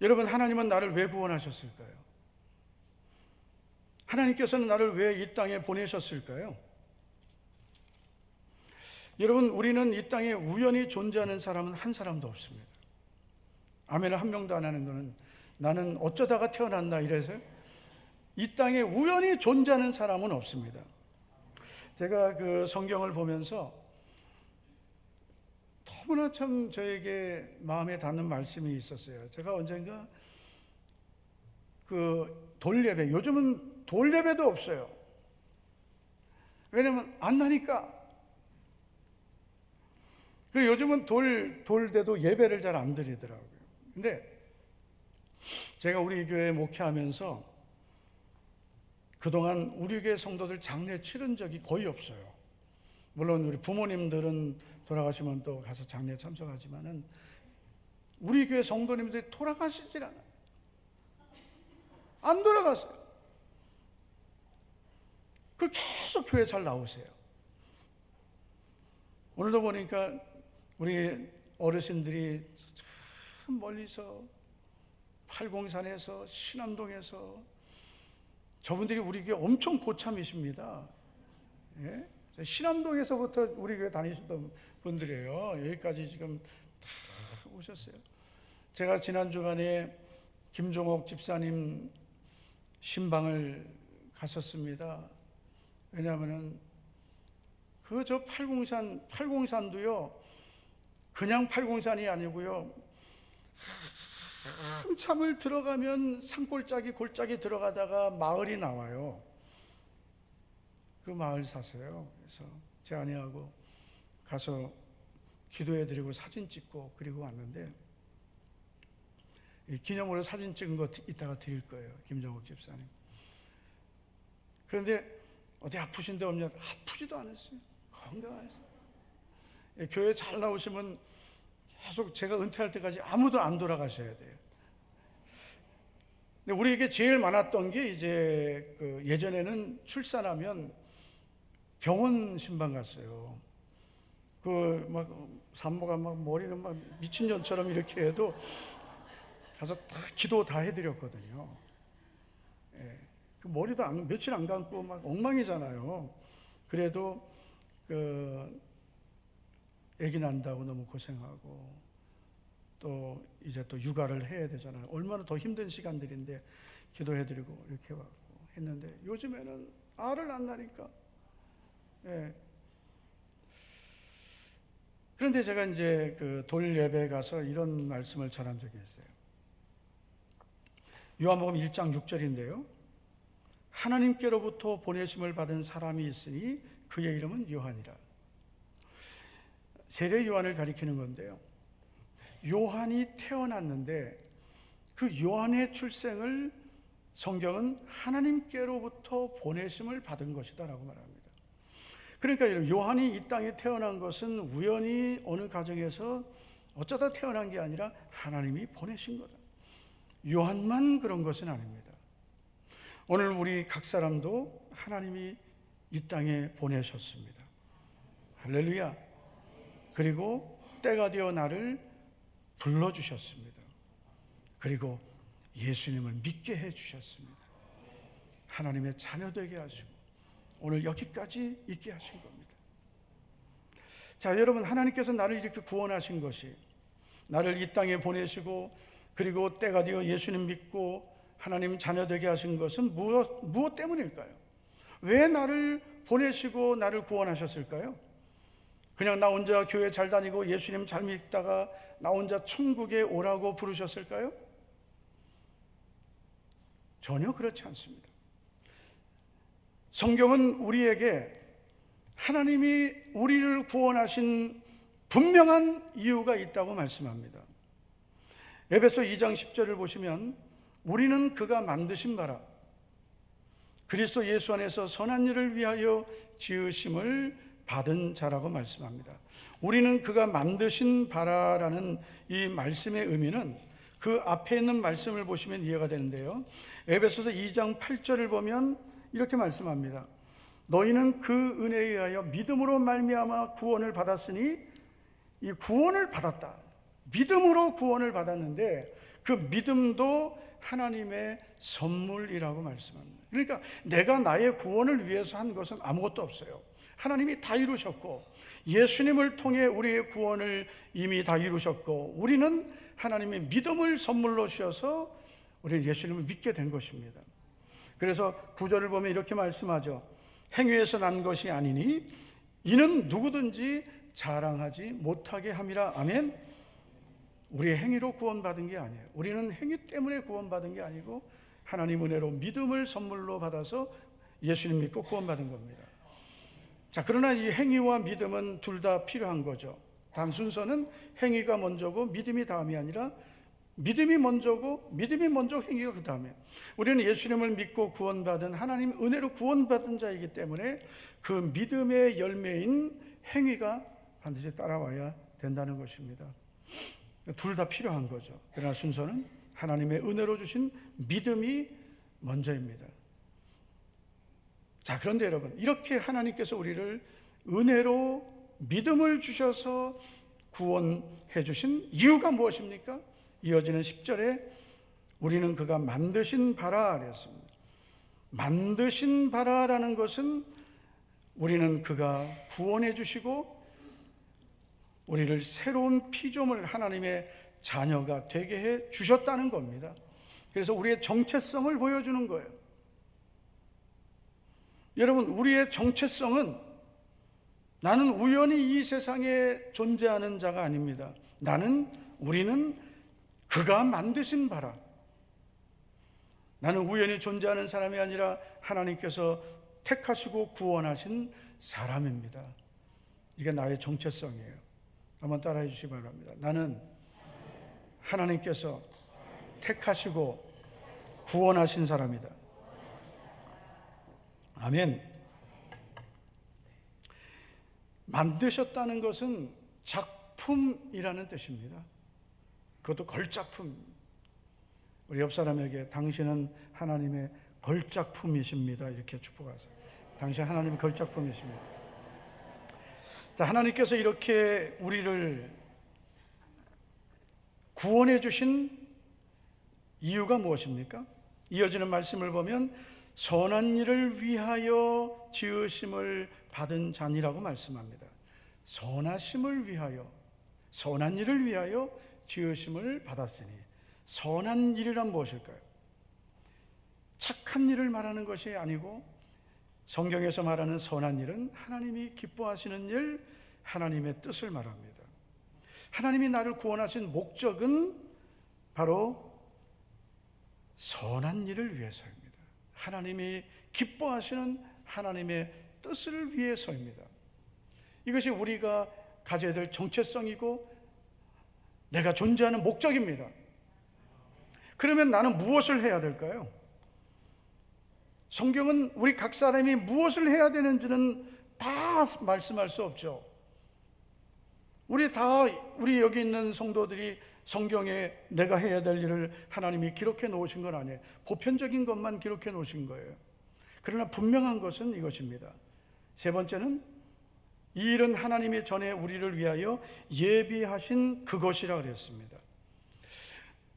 [SPEAKER 2] 여러분, 하나님은 나를 왜 구원하셨을까요? 하나님께서는 나를 왜 이 땅에 보내셨을까요? 여러분, 우리는 이 땅에 우연히 존재하는 사람은 한 사람도 없습니다. 아멘을 한 명도 안 하는 거는 나는 어쩌다가 태어났나 이래서요. 이 땅에 우연히 존재하는 사람은 없습니다. 제가 그 성경을 보면서 너무나 참 저에게 마음에 닿는 말씀이 있었어요. 제가 언젠가 그 돌예배, 요즘은 돌예배도 없어요. 왜냐면 안 나니까. 그리고 요즘은 돌대도 예배를 잘 안 드리더라고요. 근데 제가 우리 교회 목회하면서 그동안 우리 교회 성도들 장례 치른 적이 거의 없어요. 물론 우리 부모님들은 돌아가시면 또 가서 장례 참석하지만은 우리 교회 성도님들이 돌아가시질 않아요. 안 돌아가세요. 그 계속 교회 잘 나오세요. 오늘도 보니까 우리 어르신들이 참 멀리서 팔공산에서 신암동에서 저분들이 우리 교회 엄청 고참이십니다. 예? 신암동에서부터 우리 교회 다니셨던 분들이에요. 여기까지 지금 다 오셨어요. 제가 지난 주간에 김종옥 집사님 신방을 갔었습니다. 왜냐하면은 그 저 팔공산도요 그냥 팔공산이 아니고요, 한참을 들어가면 산골짜기 골짜기 들어가다가 마을이 나와요. 그 마을 사세요. 그래서 제 아내하고 가서 기도해드리고 사진 찍고 그리고 왔는데, 기념으로 사진 찍은 거 이따가 드릴 거예요, 김정욱 집사님. 그런데 어디 아프신 데 없냐? 아프지도 않았어요. 건강하세요. 교회 잘 나오시면 계속 제가 은퇴할 때까지 아무도 안 돌아가셔야 돼요. 근데 우리에게 제일 많았던 게 이제 그 예전에는 출산하면 병원 신방 갔어요. 그 막 산모가 막 머리는 막 미친년처럼 이렇게 해도 가서 다 기도 다 해드렸거든요. 예. 그 머리도 며칠 안 감고 막 엉망이잖아요. 그래도 그 아기 난다고 너무 고생하고 또 이제 또 육아를 해야 되잖아요. 얼마나 더 힘든 시간들인데 기도해드리고 이렇게 왔고 했는데, 요즘에는 알을 안 낳으니까. 예. 그런데 제가 이제 그 돌 예배 가서 이런 말씀을 전한 적이 있어요. 요한복음 1장 6절인데요. 하나님께로부터 보내심을 받은 사람이 있으니 그의 이름은 요한이라. 세례 요한을 가리키는 건데요. 요한이 태어났는데 그 요한의 출생을 성경은 하나님께로부터 보내심을 받은 것이다라고 말합니다. 그러니까 요한이 이 땅에 태어난 것은 우연히 어느 가정에서 어쩌다 태어난 게 아니라 하나님이 보내신 거다. 요한만 그런 것은 아닙니다. 오늘 우리 각 사람도 하나님이 이 땅에 보내셨습니다. 할렐루야. 그리고 때가 되어 나를 불러주셨습니다. 그리고 예수님을 믿게 해주셨습니다. 하나님의 자녀 되게 하시고 오늘 여기까지 있게 하신 겁니다. 자, 여러분, 하나님께서 나를 이렇게 구원하신 것이, 나를 이 땅에 보내시고 그리고 때가 되어 예수님 믿고 하나님 자녀 되게 하신 것은 무엇 때문일까요? 왜 나를 보내시고 나를 구원하셨을까요? 그냥 나 혼자 교회 잘 다니고 예수님 잘 믿다가 나 혼자 천국에 오라고 부르셨을까요? 전혀 그렇지 않습니다. 성경은 우리에게 하나님이 우리를 구원하신 분명한 이유가 있다고 말씀합니다. 에베소 2장 10절을 보시면 우리는 그가 만드신 바라 그리스도 예수 안에서 선한 일을 위하여 지으심을 받은 자라고 말씀합니다. 우리는 그가 만드신 바라라는 이 말씀의 의미는 그 앞에 있는 말씀을 보시면 이해가 되는데요. 에베소서 2장 8절을 보면 이렇게 말씀합니다. 너희는 그 은혜에 의하여 믿음으로 말미암아 구원을 받았으니, 이 구원을 받았다. 믿음으로 구원을 받았는데 그 믿음도 하나님의 선물이라고 말씀합니다. 그러니까 내가 나의 구원을 위해서 한 것은 아무것도 없어요. 하나님이 다 이루셨고 예수님을 통해 우리의 구원을 이미 다 이루셨고 우리는 하나님의 믿음을 선물로 주셔서 우리는 예수님을 믿게 된 것입니다. 그래서 구절을 보면 이렇게 말씀하죠. 행위에서 난 것이 아니니 이는 누구든지 자랑하지 못하게 함이라. 아멘. 우리의 행위로 구원받은 게 아니에요. 우리는 행위 때문에 구원받은 게 아니고 하나님 은혜로 믿음을 선물로 받아서 예수님 믿고 구원받은 겁니다. 자, 그러나 이 행위와 믿음은 둘 다 필요한 거죠. 단 순서는 행위가 먼저고 믿음이 다음이 아니라 믿음이 먼저고 믿음이 먼저 행위가 그 다음에. 우리는 예수님을 믿고 구원받은 하나님 은혜로 구원받은 자이기 때문에 그 믿음의 열매인 행위가 반드시 따라와야 된다는 것입니다. 둘 다 필요한 거죠. 그러나 순서는 하나님의 은혜로 주신 믿음이 먼저입니다. 자, 그런데 여러분, 이렇게 하나님께서 우리를 은혜로 믿음을 주셔서 구원해 주신 이유가 무엇입니까? 이어지는 10절에 우리는 그가 만드신 바라 그랬습니다. 만드신 바라라는 것은 우리는 그가 구원해 주시고 우리를 새로운 피조물 하나님의 자녀가 되게 해 주셨다는 겁니다. 그래서 우리의 정체성을 보여주는 거예요. 여러분, 우리의 정체성은 나는 우연히 이 세상에 존재하는 자가 아닙니다. 우리는 그가 만드신 바라. 나는 우연히 존재하는 사람이 아니라 하나님께서 택하시고 구원하신 사람입니다. 이게 나의 정체성이에요. 한번 따라해 주시기 바랍니다. 나는 하나님께서 택하시고 구원하신 사람이다. 아멘. 만드셨다는 것은 작품이라는 뜻입니다. 그것도 걸작품. 우리 옆 사람에게 당신은 하나님의 걸작품이십니다. 이렇게 축복하세요. 당신 하나님의 걸작품이십니다. 자, 하나님께서 이렇게 우리를 구원해 주신 이유가 무엇입니까? 이어지는 말씀을 보면 선한 일을 위하여 지으심을 받은 자니라고 말씀합니다. 선하심을 위하여, 선한 일을 위하여 지으심을 받았으니. 선한 일이란 무엇일까요? 착한 일을 말하는 것이 아니고 성경에서 말하는 선한 일은 하나님이 기뻐하시는 일, 하나님의 뜻을 말합니다. 하나님이 나를 구원하신 목적은 바로 선한 일을 위해서입니다. 하나님이 기뻐하시는 하나님의 뜻을 위해서입니다. 이것이 우리가 가져야 될 정체성이고 내가 존재하는 목적입니다. 그러면 나는 무엇을 해야 될까요? 성경은 우리 각 사람이 무엇을 해야 되는지는 다 말씀할 수 없죠. 우리 여기 있는 성도들이 성경에 내가 해야 될 일을 하나님이 기록해 놓으신 건 아니에요. 보편적인 것만 기록해 놓으신 거예요. 그러나 분명한 것은 이것입니다. 세 번째는 이 일은 하나님이 전에 우리를 위하여 예비하신 그것이라 그랬습니다.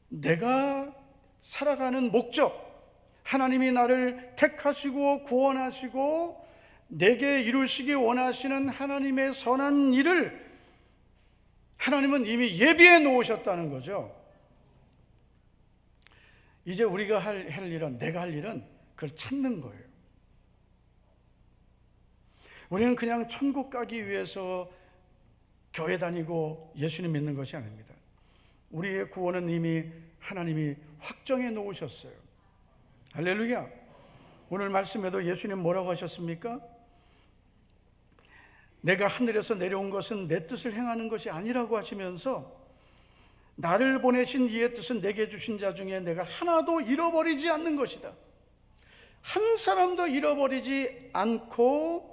[SPEAKER 2] 내가 살아가는 목적, 하나님이 나를 택하시고 구원하시고 내게 이루시기 원하시는 하나님의 선한 일을 하나님은 이미 예비해 놓으셨다는 거죠. 이제 우리가 할 일은, 내가 할 일은 그걸 찾는 거예요. 우리는 그냥 천국 가기 위해서 교회 다니고 예수님 믿는 것이 아닙니다. 우리의 구원은 이미 하나님이 확정해 놓으셨어요. 할렐루야. 오늘 말씀에도 예수님 뭐라고 하셨습니까? 내가 하늘에서 내려온 것은 내 뜻을 행하는 것이 아니라고 하시면서 나를 보내신 이의 뜻은 내게 주신 자 중에 내가 하나도 잃어버리지 않는 것이다. 한 사람도 잃어버리지 않고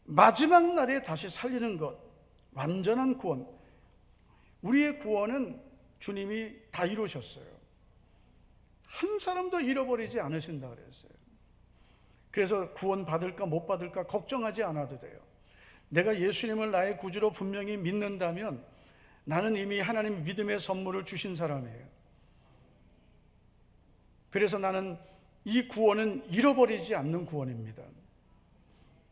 [SPEAKER 2] 마지막 날에 다시 살리는 것, 완전한 구원. 우리의 구원은 주님이 다 이루셨어요. 한 사람도 잃어버리지 않으신다 그랬어요. 그래서 구원 받을까 못 받을까 걱정하지 않아도 돼요. 내가 예수님을 나의 구주로 분명히 믿는다면 나는 이미 하나님 믿음의 선물을 주신 사람이에요. 그래서 나는 이 구원은 잃어버리지 않는 구원입니다.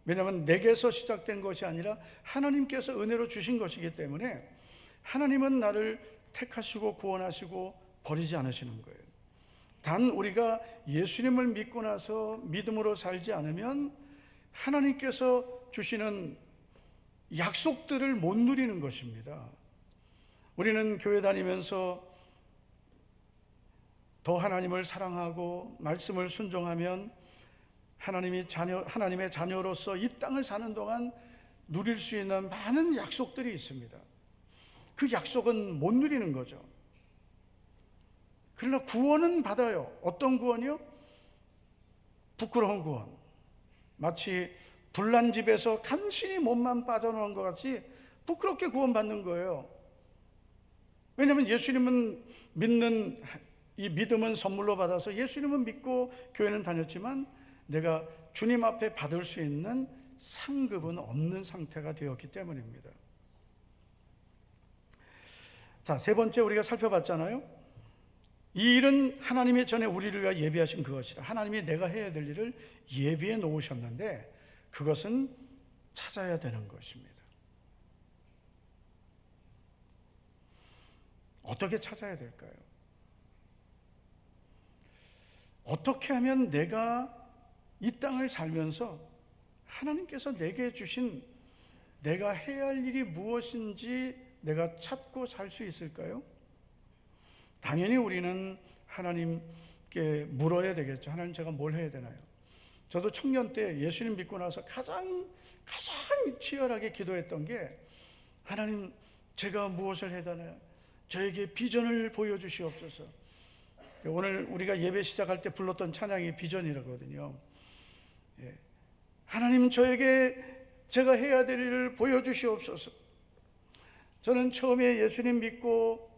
[SPEAKER 2] 왜냐하면 내게서 시작된 것이 아니라 하나님께서 은혜로 주신 것이기 때문에 하나님은 나를 택하시고 구원하시고 버리지 않으시는 거예요. 단 우리가 예수님을 믿고 나서 믿음으로 살지 않으면 하나님께서 주시는 약속들을 못 누리는 것입니다. 우리는 교회 다니면서 더 하나님을 사랑하고 말씀을 순종하면 하나님의 자녀로서 이 땅을 사는 동안 누릴 수 있는 많은 약속들이 있습니다. 그 약속은 못 누리는 거죠. 그러나 구원은 받아요. 어떤 구원이요? 부끄러운 구원. 마치 불난 집에서 간신히 몸만 빠져나온 것 같이 부끄럽게 구원받는 거예요. 왜냐하면 예수님은 믿는 이 믿음은 선물로 받아서 예수님은 믿고 교회는 다녔지만 내가 주님 앞에 받을 수 있는 상급은 없는 상태가 되었기 때문입니다. 자, 세 번째 우리가 살펴봤잖아요. 이 일은 하나님이 전에 우리를 위하여 예비하신 그것이라. 하나님이 내가 해야 될 일을 예비해 놓으셨는데 그것은 찾아야 되는 것입니다. 어떻게 찾아야 될까요? 어떻게 하면 내가 이 땅을 살면서 하나님께서 내게 주신 내가 해야 할 일이 무엇인지 내가 찾고 살 수 있을까요? 당연히 우리는 하나님께 물어야 되겠죠. 하나님, 제가 뭘 해야 되나요? 저도 청년 때 예수님 믿고 나서 가장 치열하게 기도했던 게, 하나님, 제가 무엇을 해야 되나요? 저에게 비전을 보여주시옵소서. 오늘 우리가 예배 시작할 때 불렀던 찬양이 비전이라거든요. 하나님, 저에게 제가 해야 될 일을 보여주시옵소서. 저는 처음에 예수님 믿고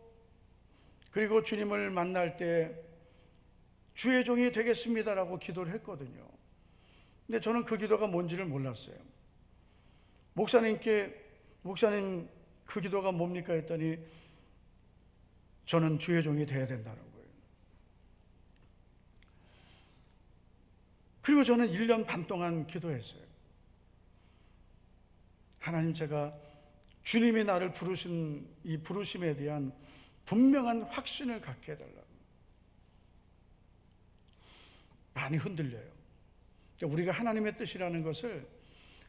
[SPEAKER 2] 그리고 주님을 만날 때 주의 종이 되겠습니다라고 기도를 했거든요. 근데 저는 그 기도가 뭔지를 몰랐어요. 목사님 그 기도가 뭡니까 했더니 저는 주의 종이 되어야 된다는 거예요. 그리고 저는 1년 반 동안 기도했어요. 하나님, 제가 주님이 나를 부르신 이 부르심에 대한 분명한 확신을 갖게 해달라고. 많이 흔들려요. 우리가 하나님의 뜻이라는 것을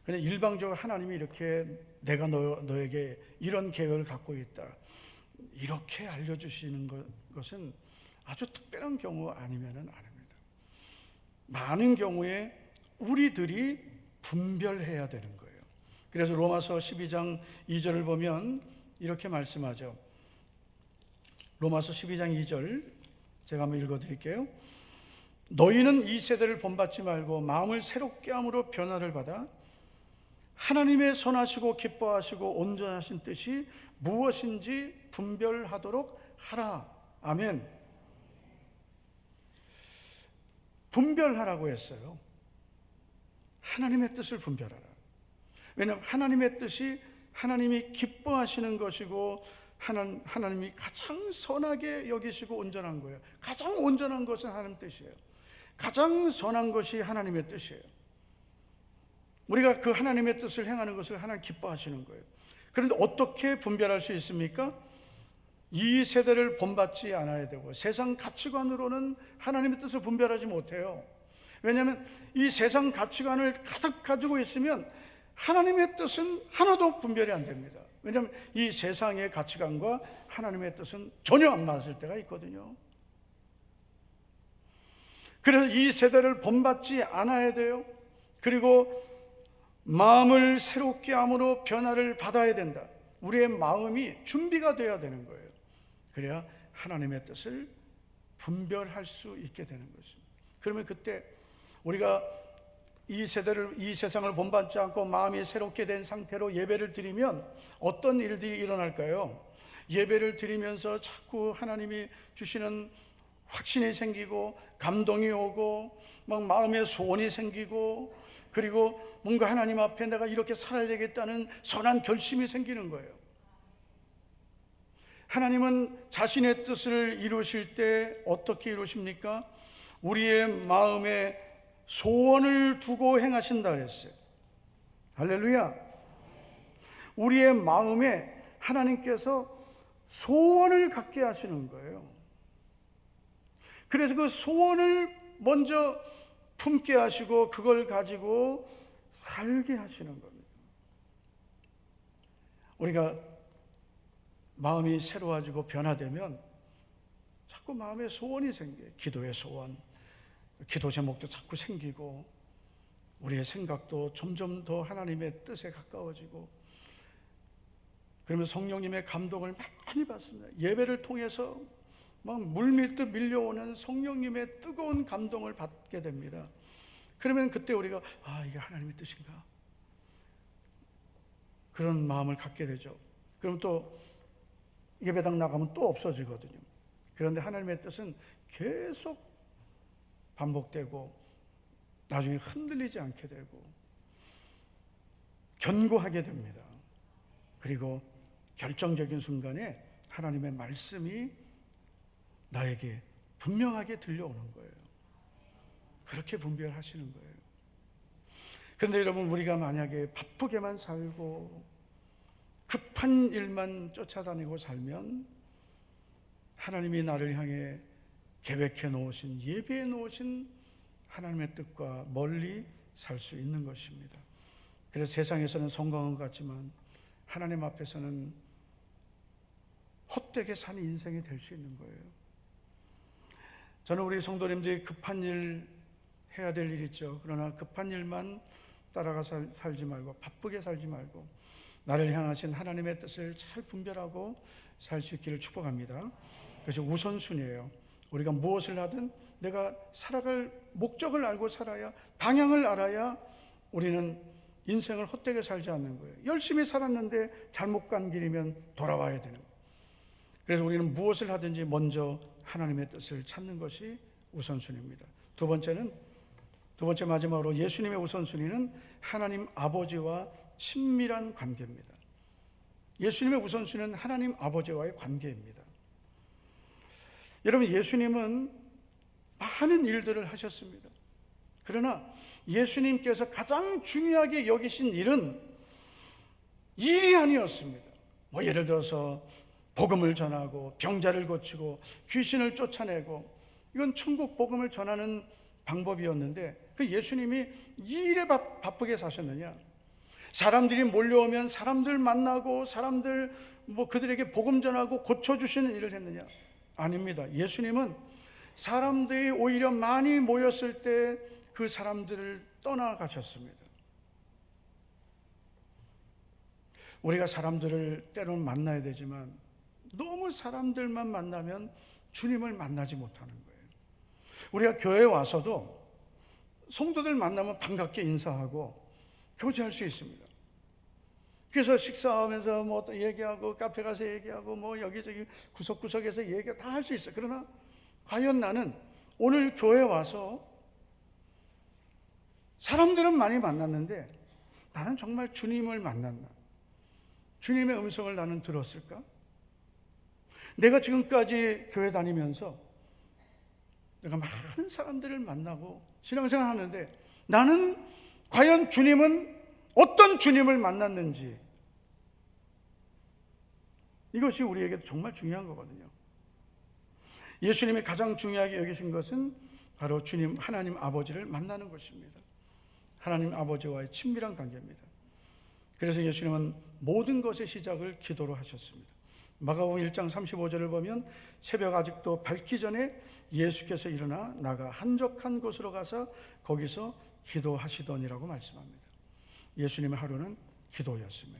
[SPEAKER 2] 그냥 일방적으로 하나님이 이렇게 내가 너에게 이런 계획을 갖고 있다 이렇게 알려주시는 것은 아주 특별한 경우 아니면은 아닙니다. 많은 경우에 우리들이 분별해야 되는 거예요. 그래서 로마서 12장 2절을 보면 이렇게 말씀하죠. 로마서 12장 2절 제가 한번 읽어드릴게요. 너희는 이 세대를 본받지 말고 마음을 새롭게 함으로 변화를 받아 하나님의 선하시고 기뻐하시고 온전하신 뜻이 무엇인지 분별하도록 하라. 아멘. 분별하라고 했어요. 하나님의 뜻을 분별하라. 왜냐하면 하나님의 뜻이 하나님이 기뻐하시는 것이고 하나님이 가장 선하게 여기시고 온전한 거예요. 가장 온전한 것은 하나님 뜻이에요. 가장 선한 것이 하나님의 뜻이에요. 우리가 그 하나님의 뜻을 행하는 것을 하나님 기뻐하시는 거예요. 그런데 어떻게 분별할 수 있습니까? 이 세대를 본받지 않아야 되고 세상 가치관으로는 하나님의 뜻을 분별하지 못해요. 왜냐하면 이 세상 가치관을 가득 가지고 있으면 하나님의 뜻은 하나도 분별이 안 됩니다. 왜냐하면 이 세상의 가치관과 하나님의 뜻은 전혀 안 맞을 때가 있거든요. 그래서 이 세대를 본받지 않아야 돼요. 그리고 마음을 새롭게 함으로 변화를 받아야 된다. 우리의 마음이 준비가 되어야 되는 거예요. 그래야 하나님의 뜻을 분별할 수 있게 되는 것입니다. 그러면 그때 우리가 이 세상을 본받지 않고 마음이 새롭게 된 상태로 예배를 드리면 어떤 일들이 일어날까요? 예배를 드리면서 자꾸 하나님이 주시는 확신이 생기고 감동이 오고 막 마음의 소원이 생기고 그리고 뭔가 하나님 앞에 내가 이렇게 살아야 되겠다는 선한 결심이 생기는 거예요. 하나님은 자신의 뜻을 이루실 때 어떻게 이루십니까? 우리의 마음에 소원을 두고 행하신다 그랬어요. 할렐루야. 우리의 마음에 하나님께서 소원을 갖게 하시는 거예요. 그래서 그 소원을 먼저 품게 하시고 그걸 가지고 살게 하시는 겁니다. 우리가 마음이 새로워지고 변화되면 자꾸 마음에 소원이 생겨요. 기도의 소원, 기도 제목도 자꾸 생기고 우리의 생각도 점점 더 하나님의 뜻에 가까워지고, 그러면서 성령님의 감동을 많이 받습니다. 예배를 통해서 막 물밀듯 밀려오는 성령님의 뜨거운 감동을 받게 됩니다. 그러면 그때 우리가 이게 하나님의 뜻인가? 그런 마음을 갖게 되죠. 그럼 또 예배당 나가면 또 없어지거든요. 그런데 하나님의 뜻은 계속 반복되고 나중에 흔들리지 않게 되고 견고하게 됩니다. 그리고 결정적인 순간에 하나님의 말씀이 나에게 분명하게 들려오는 거예요. 그렇게 분별하시는 거예요. 그런데 여러분, 우리가 만약에 바쁘게만 살고 급한 일만 쫓아다니고 살면 하나님이 나를 향해 계획해 놓으신, 예비해 놓으신 하나님의 뜻과 멀리 살 수 있는 것입니다. 그래서 세상에서는 성공한 것 같지만 하나님 앞에서는 헛되게 사는 인생이 될 수 있는 거예요. 저는 우리 성도님들이 급한 일 해야 될 일 있죠. 그러나 급한 일만 따라가 살지 말고, 바쁘게 살지 말고 나를 향하신 하나님의 뜻을 잘 분별하고 살 수 있기를 축복합니다. 그래서 우선순위예요. 우리가 무엇을 하든 내가 살아갈 목적을 알고 살아야, 방향을 알아야 우리는 인생을 헛되게 살지 않는 거예요. 열심히 살았는데 잘못 간 길이면 돌아와야 되는 거예요. 그래서 우리는 무엇을 하든지 먼저 하나님의 뜻을 찾는 것이 우선순위입니다. 두 번째 마지막으로 예수님의 우선순위는 하나님 아버지와 친밀한 관계입니다. 예수님의 우선순위는 하나님 아버지와의 관계입니다. 여러분, 예수님은 많은 일들을 하셨습니다. 그러나 예수님께서 가장 중요하게 여기신 일은 일이 아니었습니다. 예를 들어서 복음을 전하고 병자를 고치고 귀신을 쫓아내고, 이건 천국 복음을 전하는 방법이었는데 그 예수님이 이 일에 바쁘게 사셨느냐? 사람들이 몰려오면 사람들 만나고 사람들 그들에게 복음 전하고 고쳐주시는 일을 했느냐? 아닙니다. 예수님은 사람들이 오히려 많이 모였을 때 그 사람들을 떠나가셨습니다. 우리가 사람들을 때로는 만나야 되지만 너무 사람들만 만나면 주님을 만나지 못하는 거예요. 우리가 교회에 와서도 성도들 만나면 반갑게 인사하고 교제할 수 있습니다. 그래서 식사하면서 또 얘기하고 카페 가서 얘기하고 여기저기 구석구석에서 얘기 다 할 수 있어요. 그러나 과연 나는 오늘 교회에 와서 사람들은 많이 만났는데 나는 정말 주님을 만났나? 주님의 음성을 나는 들었을까? 내가 지금까지 교회 다니면서 내가 많은 사람들을 만나고 신앙생활 하는데 나는 과연 주님은 어떤 주님을 만났는지, 이것이 우리에게 정말 중요한 거거든요. 예수님이 가장 중요하게 여기신 것은 바로 주님 하나님 아버지를 만나는 것입니다. 하나님 아버지와의 친밀한 관계입니다. 그래서 예수님은 모든 것의 시작을 기도로 하셨습니다. 마가복음 1장 35절을 보면 새벽 아직도 밝기 전에 예수께서 일어나 나가 한적한 곳으로 가서 거기서 기도하시더니라고 말씀합니다. 예수님의 하루는 기도였습니다.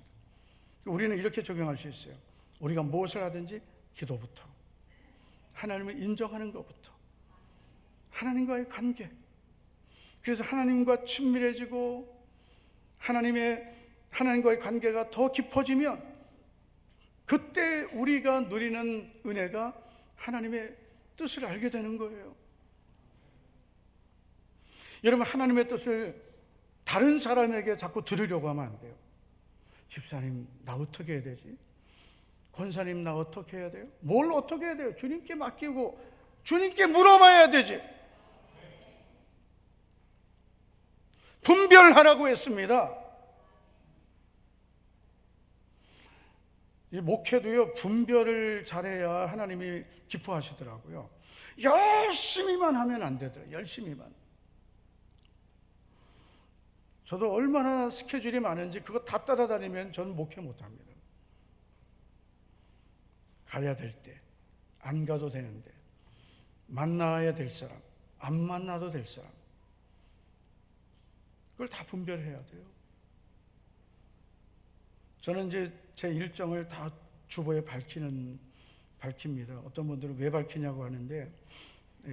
[SPEAKER 2] 우리는 이렇게 적용할 수 있어요. 우리가 무엇을 하든지 기도부터, 하나님을 인정하는 것부터, 하나님과의 관계. 그래서 하나님과 친밀해지고 하나님과의 관계가 더 깊어지면 그때 우리가 누리는 은혜가 하나님의 뜻을 알게 되는 거예요. 여러분, 하나님의 뜻을 다른 사람에게 자꾸 들으려고 하면 안 돼요. 집사님, 나 어떻게 해야 되지? 권사님, 나 어떻게 해야 돼요? 뭘 어떻게 해야 돼요? 주님께 맡기고 주님께 물어봐야 되지. 분별하라고 했습니다. 이 목회도요, 분별을 잘해야 하나님이 기뻐하시더라고요. 열심히만 하면 안 되더라고요. 열심히만. 저도 얼마나 스케줄이 많은지 그거 다 따라다니면 저는 목회 못합니다. 가야 될 때, 안 가도 되는데, 만나야 될 사람, 안 만나도 될 사람, 그걸 다 분별해야 돼요. 저는 이제 제 일정을 다 주보에 밝힙니다. 어떤 분들은 왜 밝히냐고 하는데,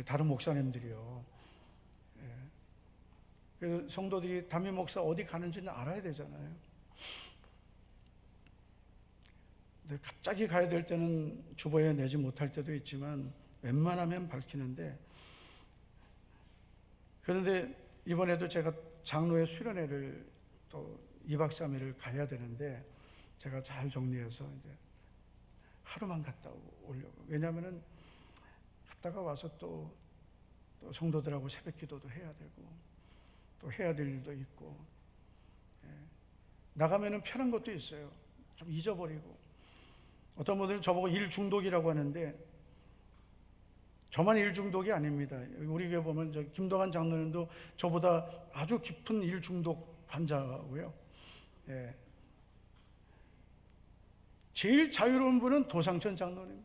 [SPEAKER 2] 다른 목사님들이요. 그래서 성도들이 담임 목사 어디 가는지는 알아야 되잖아요. 근데 갑자기 가야 될 때는 주보에 내지 못할 때도 있지만 웬만하면 밝히는데, 그런데 이번에도 제가 장로의 수련회를 또 2박 3일을 가야 되는데 제가 잘 정리해서 이제 하루만 갔다 오려고. 왜냐하면은 갔다가 와서 또 성도들하고 새벽 기도도 해야 되고 또 해야 될 일도 있고, 나가면은 편한 것도 있어요. 좀 잊어버리고. 어떤 분들은 저보고 일 중독이라고 하는데 저만 일 중독이 아닙니다. 우리 교회 보면 저 김동환 장로님도 저보다 아주 깊은 일 중독 환자고요. 제일 자유로운 분은 도상천 장로님.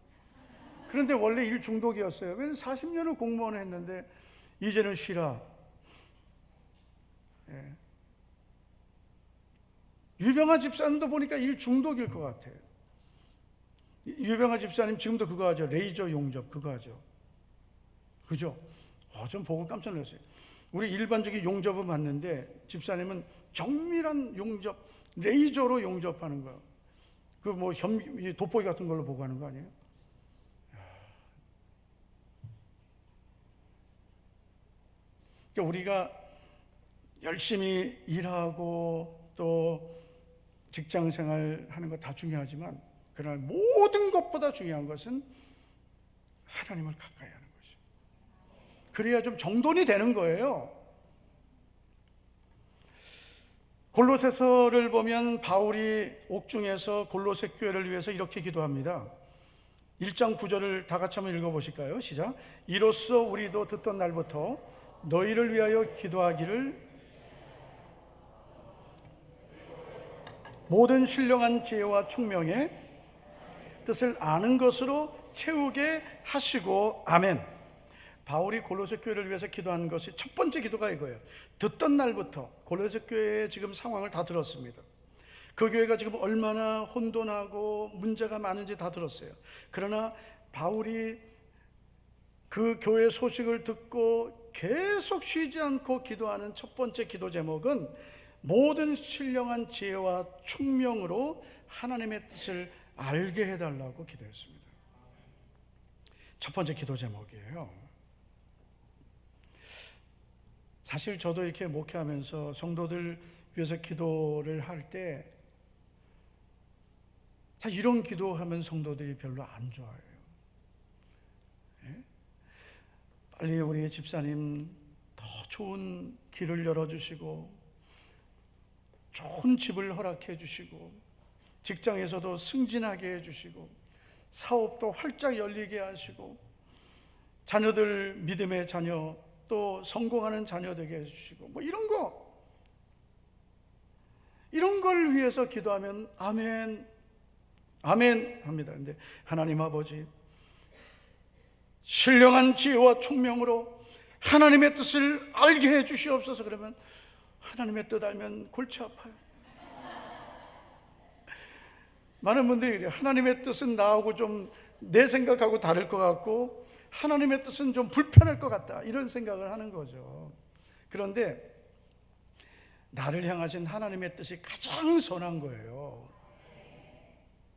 [SPEAKER 2] 그런데 원래 일 중독이었어요. 왜냐면 40년을 공무원을 했는데 이제는 쉬라. 유병아 집사님도 보니까 일 중독일 것 같아요. 유병아 집사님 지금도 그거 하죠. 레이저 용접 그거 하죠. 그죠? 전 보고 깜짝 놀랐어요. 우리 일반적인 용접은 봤는데 집사님은 정밀한 용접, 레이저로 용접하는 거예요. 그 뭐 돋보기 같은 걸로 보고 하는 거 아니에요? 그러니까 우리가 열심히 일하고 또 직장 생활 하는 거 다 중요하지만, 그러나 모든 것보다 중요한 것은 하나님을 가까이 하는 것이죠. 그래야 좀 정돈이 되는 거예요. 골로새서를 보면 바울이 옥중에서 골로새 교회를 위해서 이렇게 기도합니다. 1장 9절을 다 같이 한번 읽어보실까요? 시작. 이로써 우리도 듣던 날부터 너희를 위하여 기도하기를 모든 신령한 지혜와 총명의 뜻을 아는 것으로 채우게 하시고. 아멘. 바울이 골로새 교회를 위해서 기도하는 것이 첫 번째 기도가 이거예요. 듣던 날부터 골로새 교회의 지금 상황을 다 들었습니다. 그 교회가 지금 얼마나 혼돈하고 문제가 많은지 다 들었어요. 그러나 바울이 그 교회 소식을 듣고 계속 쉬지 않고 기도하는 첫 번째 기도 제목은 모든 신령한 지혜와 총명으로 하나님의 뜻을 알게 해달라고 기도했습니다. 첫 번째 기도 제목이에요. 사실 저도 이렇게 목회하면서 성도들 위해서 기도를 할 때 이런 기도하면 성도들이 별로 안 좋아해요. 빨리 우리 집사님 더 좋은 길을 열어주시고 좋은 집을 허락해 주시고 직장에서도 승진하게 해주시고 사업도 활짝 열리게 하시고 자녀들 믿음의 자녀 또 성공하는 자녀 되게 해주시고 뭐 이런 걸 위해서 기도하면 아멘 아멘 합니다. 근데 하나님 아버지 신령한 지혜와 총명으로 하나님의 뜻을 알게 해 주시옵소서. 그러면 하나님의 뜻 알면 골치 아파요. 많은 분들이 그래요. 하나님의 뜻은 나하고 좀 내 생각하고 다를 것 같고 하나님의 뜻은 좀 불편할 것 같다, 이런 생각을 하는 거죠. 그런데 나를 향하신 하나님의 뜻이 가장 선한 거예요.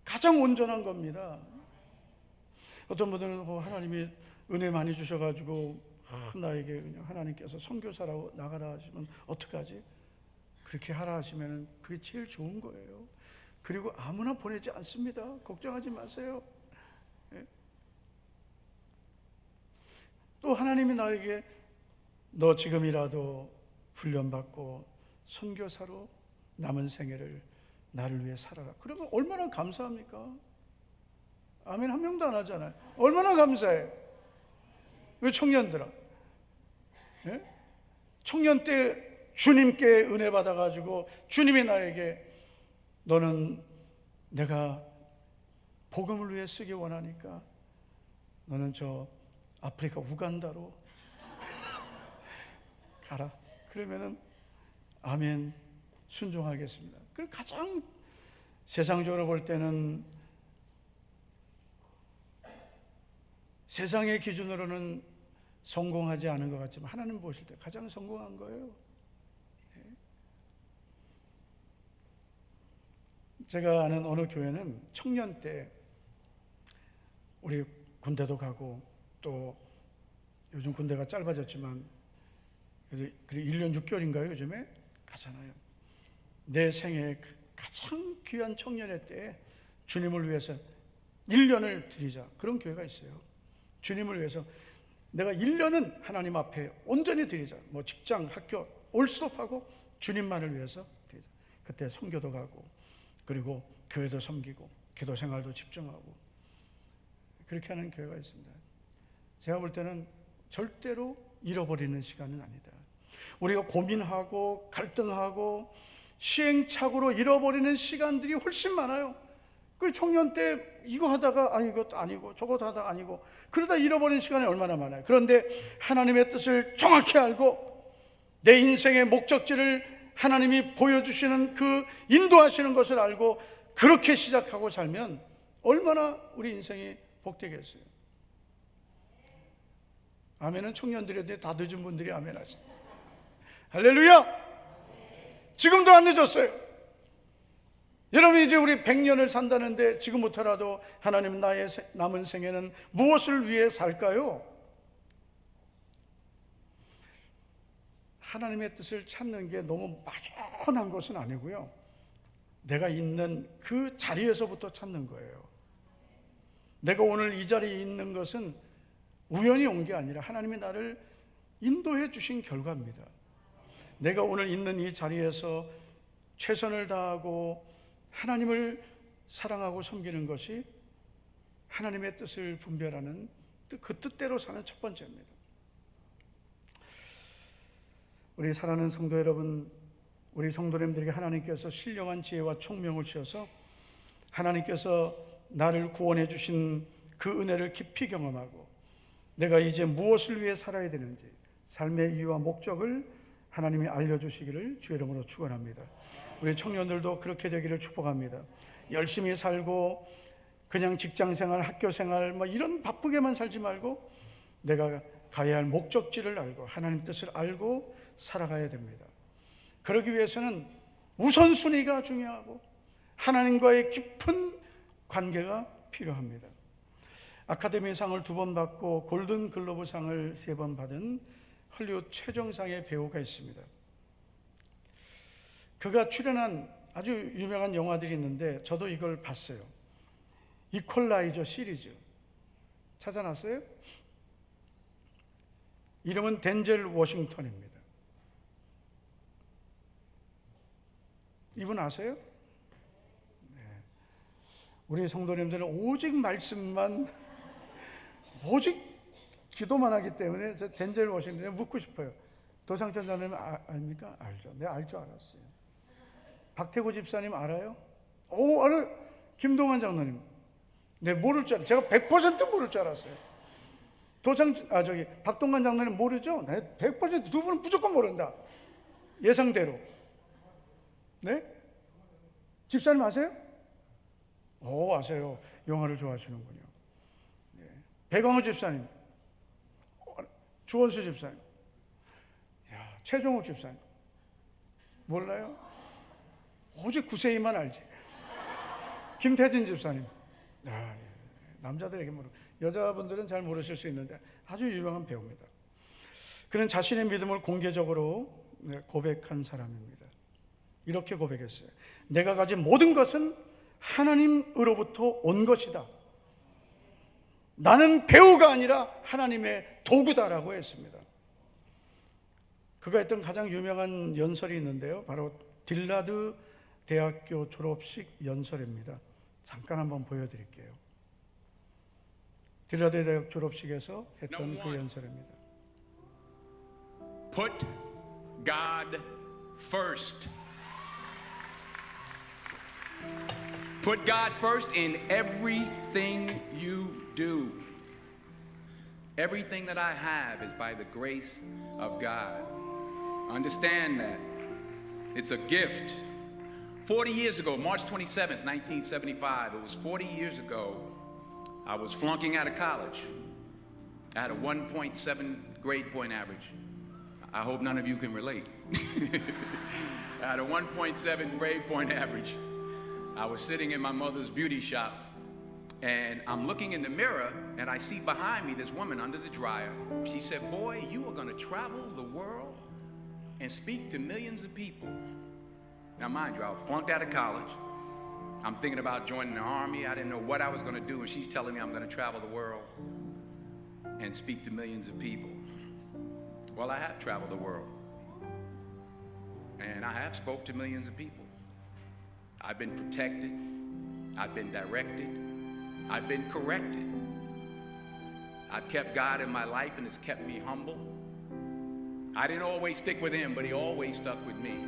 [SPEAKER 2] 가장 온전한 겁니다. 어떤 분들은 하나님이 은혜 많이 주셔가지고 나에게 그냥 하나님께서 선교사라고 나가라 하시면 어떡하지? 그렇게 하라 하시면 그게 제일 좋은 거예요. 그리고 아무나 보내지 않습니다. 걱정하지 마세요. 또 하나님이 나에게 너 지금이라도 훈련받고 선교사로 남은 생애를 나를 위해 살아라. 그러면 얼마나 감사합니까? 아멘 한 명도 안 하잖아요. 얼마나 감사해. 왜 청년들아? 예? 청년 때 주님께 은혜 받아가지고 주님이 나에게 너는 내가 복음을 위해 쓰기 원하니까 너는 저 아프리카 우간다로 가라. 그러면은 아멘 순종하겠습니다. 그 가장 세상적으로 볼 때는 세상의 기준으로는 성공하지 않은 것 같지만 하나님 보실 때 가장 성공한 거예요. 제가 아는 어느 교회는 청년 때 우리 군대도 가고 또 요즘 군대가 짧아졌지만 그래도 1년 6개월인가요? 요즘에 가잖아요. 내 생애 가장 귀한 청년의 때에 주님을 위해서 1년을 드리자. 그런 교회가 있어요. 주님을 위해서 내가 1년은 하나님 앞에 온전히 드리자. 뭐 직장, 학교 올스톱하고 주님만을 위해서 드리자. 그때 선교도 가고 그리고 교회도 섬기고 기도 생활도 집중하고 그렇게 하는 교회가 있습니다. 제가 볼 때는 절대로 잃어버리는 시간은 아니다. 우리가 고민하고 갈등하고 시행착오로 잃어버리는 시간들이 훨씬 많아요. 그 청년 때 이거 하다가 이것도 아니고 저것도 하다가 아니고 그러다 잃어버리는 시간이 얼마나 많아요. 그런데 하나님의 뜻을 정확히 알고 내 인생의 목적지를 하나님이 보여주시는 그 인도하시는 것을 알고 그렇게 시작하고 살면 얼마나 우리 인생이 복되겠어요. 아멘은 청년들인데 다 늦은 분들이 아멘 하시네. 할렐루야. 지금도 안 늦었어요. 여러분 이제 우리 100년을 산다는데 지금부터라도 하나님 나의 남은 생애는 무엇을 위해 살까요? 하나님의 뜻을 찾는 게 너무 막연한 것은 아니고요. 내가 있는 그 자리에서부터 찾는 거예요. 내가 오늘 이 자리에 있는 것은 우연히 온 게 아니라 하나님이 나를 인도해 주신 결과입니다. 내가 오늘 있는 이 자리에서 최선을 다하고 하나님을 사랑하고 섬기는 것이 하나님의 뜻을 분별하는 그 뜻대로 사는 첫 번째입니다. 우리 사랑하는 성도 여러분, 우리 성도님들에게 하나님께서 신령한 지혜와 총명을 주셔서 하나님께서 나를 구원해 주신 그 은혜를 깊이 경험하고 내가 이제 무엇을 위해 살아야 되는지 삶의 이유와 목적을 하나님이 알려주시기를 주의 이름으로 축원합니다. 우리 청년들도 그렇게 되기를 축복합니다. 열심히 살고 그냥 직장생활, 학교생활 이런 바쁘게만 살지 말고 내가 가야 할 목적지를 알고 하나님 뜻을 알고 살아가야 됩니다. 그러기 위해서는 우선순위가 중요하고 하나님과의 깊은 관계가 필요합니다. 아카데미상을 2번 받고 골든글로브상을 3번 받은 헐리우드 최정상의 배우가 있습니다. 그가 출연한 아주 유명한 영화들이 있는데 저도 이걸 봤어요. 이퀄라이저 시리즈 찾아놨어요? 이름은 덴젤 워싱턴입니다. 이분 아세요? 네. 우리 성도님들은 오직 말씀만 오직 기도만 하기 때문에 저 덴젤 워싱턴에 묻고 싶어요. 도상천 장로님 아닙니까? 알죠. 내가 알 줄 알았어요. 박태구 집사님 알아요? 오, 알아요. 김동환 장로님. 네, 모를 줄 알았어요. 제가 100% 모를 줄 알았어요. 박동관 장로님 모르죠? 네, 100% 두 분은 무조건 모른다. 예상대로. 네? 집사님 아세요? 오, 아세요. 영화를 좋아하시는군요. 네. 배광호 집사님. 주원수 집사님. 야, 최종욱 집사님. 몰라요? 오직 구세이만 알지. 김태진 집사님. 아, 남자들에게 모르고 여자분들은 잘 모르실 수 있는데 아주 유명한 배우입니다. 그는 자신의 믿음을 공개적으로 고백한 사람입니다. 이렇게 고백했어요. 내가 가진 모든 것은 하나님으로부터 온 것이다. 나는 배우가 아니라 하나님의 도구다라고 했습니다. 그가 했던 가장 유명한 연설이 있는데요, 바로 딜라드 대학교 졸업식 연설입니다. 잠깐 한번 보여드릴게요. 딜라드 대학 졸업식에서 했던 그 연설입니다.
[SPEAKER 4] Put God first. Put God first in everything you do. Everything that I have is by the grace of God. Understand that. It's a gift. 40 years ago, March 27th, 1975, it was 40 years ago, I was flunking out of college. I had a 1.7 grade point average. I hope none of you can relate. I had a 1.7 grade point average. I was sitting in my mother's beauty shop, and I'm looking in the mirror, and I see behind me this woman under the dryer. She said, "Boy, you are going to travel the world and speak to millions of people." Now, mind you, I was flunked out of college. I'm thinking about joining the army. I didn't know what I was going to do, and she's telling me I'm going to travel the world and speak to millions of people. Well, I have traveled the world, and I have spoke to millions of people. I've been protected, I've been directed, I've been corrected. I've kept God in my life, and it's kept me humble. I didn't always stick with him, but he always stuck with me.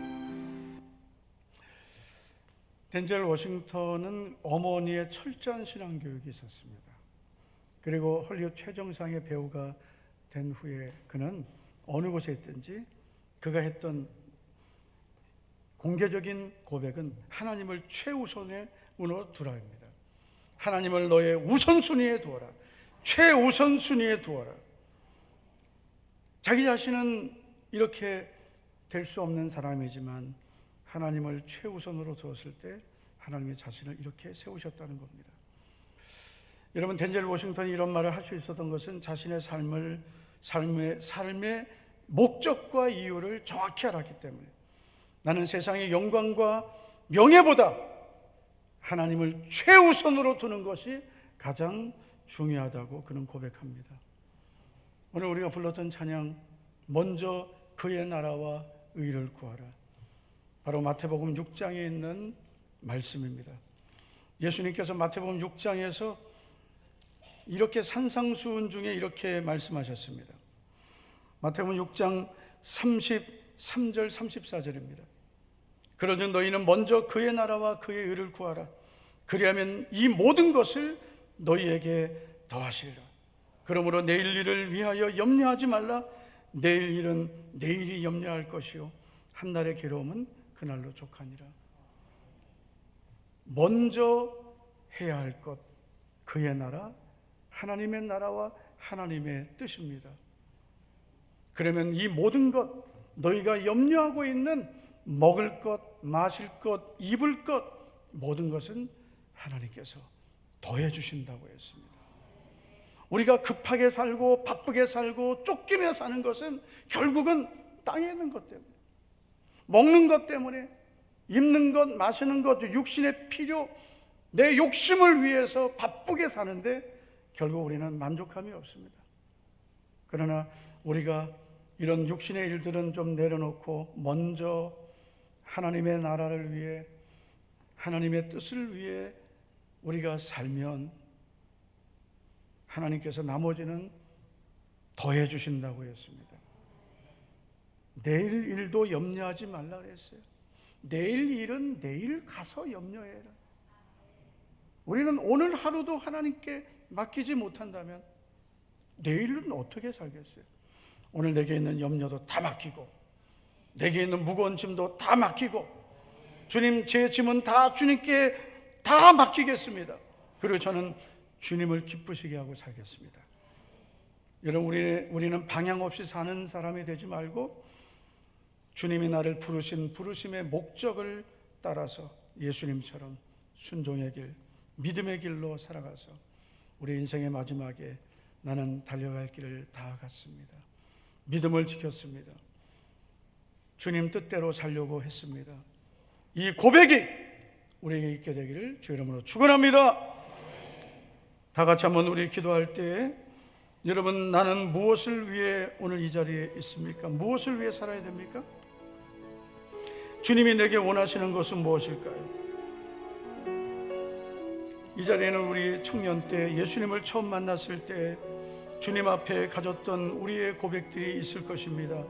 [SPEAKER 2] 덴젤 워싱턴은 어머니의 철저한 신앙교육이 있었습니다. 그리고 헐리우드 최정상의 배우가 된 후에 그는 어느 곳에 있든지 그가 했던 공개적인 고백은 하나님을 최우선에 두라입니다. 하나님을 너의 우선순위에 두어라. 최우선순위에 두어라. 자기 자신은 이렇게 될 수 없는 사람이지만 하나님을 최우선으로 두었을 때 하나님의 자신을 이렇게 세우셨다는 겁니다. 여러분, 덴젤 워싱턴이 이런 말을 할 수 있었던 것은 자신의 삶의 목적과 이유를 정확히 알았기 때문에 나는 세상의 영광과 명예보다 하나님을 최우선으로 두는 것이 가장 중요하다고 그는 고백합니다. 오늘 우리가 불렀던 찬양, 먼저 그의 나라와 의를 구하라, 바로 마태복음 6장에 있는 말씀입니다. 예수님께서 마태복음 6장에서 이렇게 산상수훈 중에 이렇게 말씀하셨습니다. 마태복음 6장 33절 34절입니다. 그러즉 너희는 먼저 그의 나라와 그의 의를 구하라. 그리하면 이 모든 것을 너희에게 더하시리라. 그러므로 내일 일을 위하여 염려하지 말라. 내일 일은 내일이 염려할 것이요 한 날의 괴로움은 그날로 족하니라. 먼저 해야 할 것, 그의 나라, 하나님의 나라와 하나님의 뜻입니다. 그러면 이 모든 것, 너희가 염려하고 있는 먹을 것, 마실 것, 입을 것, 모든 것은 하나님께서 더해 주신다고 했습니다. 우리가 급하게 살고 바쁘게 살고 쫓기며 사는 것은 결국은 땅에 있는 것 때문에, 먹는 것 때문에, 입는 것, 마시는 것, 육신의 필요, 내 욕심을 위해서 바쁘게 사는데 결국 우리는 만족함이 없습니다. 그러나 우리가 이런 육신의 일들은 좀 내려놓고 먼저 하나님의 나라를 위해, 하나님의 뜻을 위해 우리가 살면 하나님께서 나머지는 더해 주신다고 했습니다. 내일 일도 염려하지 말라 그랬어요. 내일 일은 내일 가서 염려해라. 우리는 오늘 하루도 하나님께 맡기지 못한다면 내일은 어떻게 살겠어요? 오늘 내게 있는 염려도 다 맡기고, 내게 있는 무거운 짐도 다 맡기고, 주님, 제 짐은 다 주님께 다 맡기겠습니다. 그리고 저는 주님을 기쁘시게 하고 살겠습니다. 여러분, 우리는 방향 없이 사는 사람이 되지 말고 주님이 나를 부르신 부르심의 목적을 따라서 예수님처럼 순종의 길, 믿음의 길로 살아가서 우리 인생의 마지막에 나는 달려갈 길을 다 갔습니다. 믿음을 지켰습니다. 주님 뜻대로 살려고 했습니다. 이 고백이 우리에게 있게 되기를 주 이름으로 축원합니다. 다 같이 한번 우리 기도할 때 여러분, 나는 무엇을 위해 오늘 이 자리에 있습니까? 무엇을 위해 살아야 됩니까? 주님이 내게 원하시는 것은 무엇일까요? 이 자리에는 우리 청년 때, 예수님을 처음 만났을 때 주님 앞에 가졌던 우리의 고백들이 있을 것입니다.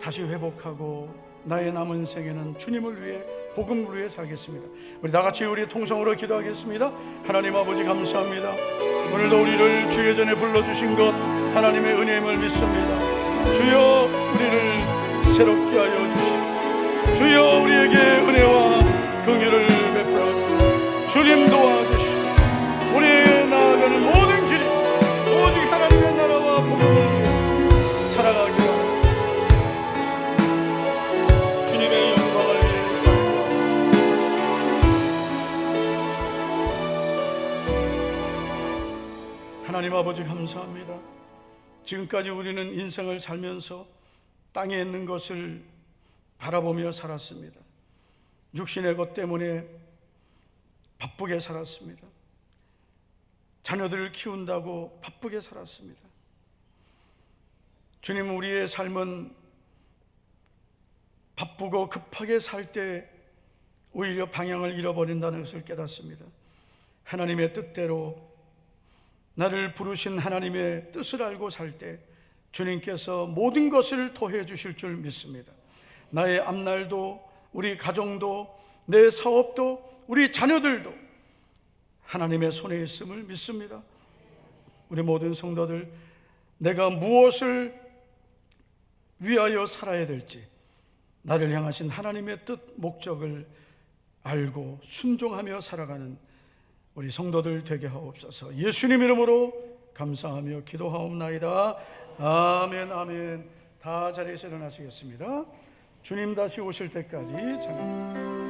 [SPEAKER 2] 다시 회복하고 나의 남은 생에는 주님을 위해, 복음을 위해 살겠습니다. 우리 다같이 우리 통성으로 기도하겠습니다. 하나님 아버지, 감사합니다. 오늘도 우리를 주의 전에 불러주신 것 하나님의 은혜임을 믿습니다. 주여, 우리를 새롭게 하여 주시고, 주여, 우리에게 은혜와 긍휼을 베풀어 주님 도와주시고, 우리의 나아가는 모든 길이 오직 하나님의 나라와 복음을 위해 살아가게 하옵소서. 주님의 영광을 위해 살아가옵소서. 하나님 아버지, 감사합니다. 지금까지 우리는 인생을 살면서 땅에 있는 것을 바라보며 살았습니다. 육신의 것 때문에 바쁘게 살았습니다. 자녀들을 키운다고 바쁘게 살았습니다. 주님, 우리의 삶은 바쁘고 급하게 살 때 오히려 방향을 잃어버린다는 것을 깨닫습니다. 하나님의 뜻대로, 나를 부르신 하나님의 뜻을 알고 살 때 주님께서 모든 것을 더해 주실 줄 믿습니다. 나의 앞날도, 우리 가정도, 내 사업도, 우리 자녀들도 하나님의 손에 있음을 믿습니다. 우리 모든 성도들, 내가 무엇을 위하여 살아야 될지, 나를 향하신 하나님의 뜻, 목적을 알고 순종하며 살아가는 우리 성도들 되게 하옵소서. 예수님 이름으로 감사하며 기도하옵나이다. 아멘, 아멘. 다 자리에서 일어나시겠습니다. 주님 다시 오실 때까지 찬양.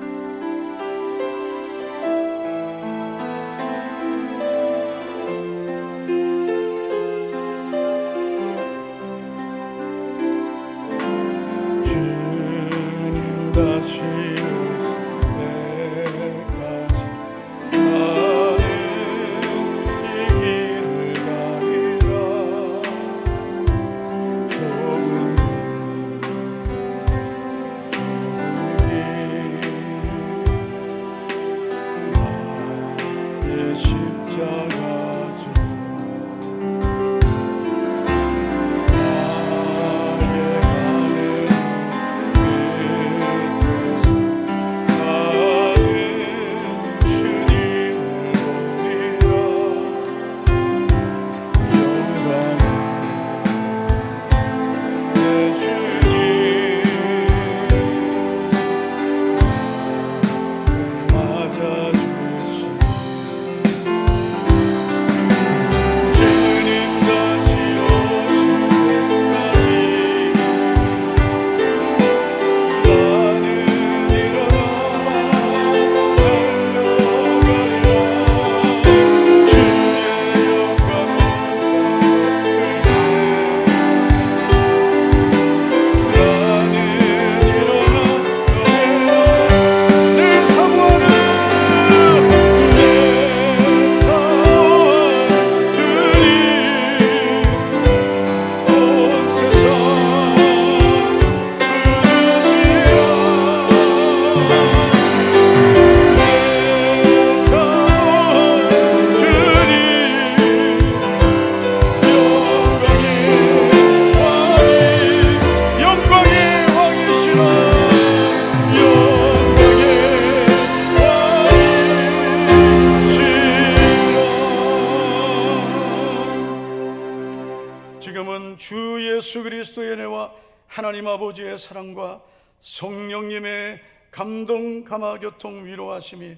[SPEAKER 2] 예수 그리스도의 은혜와 하나님 아버지의 사랑과 성령님의 감동, 감화, 교통, 위로하심이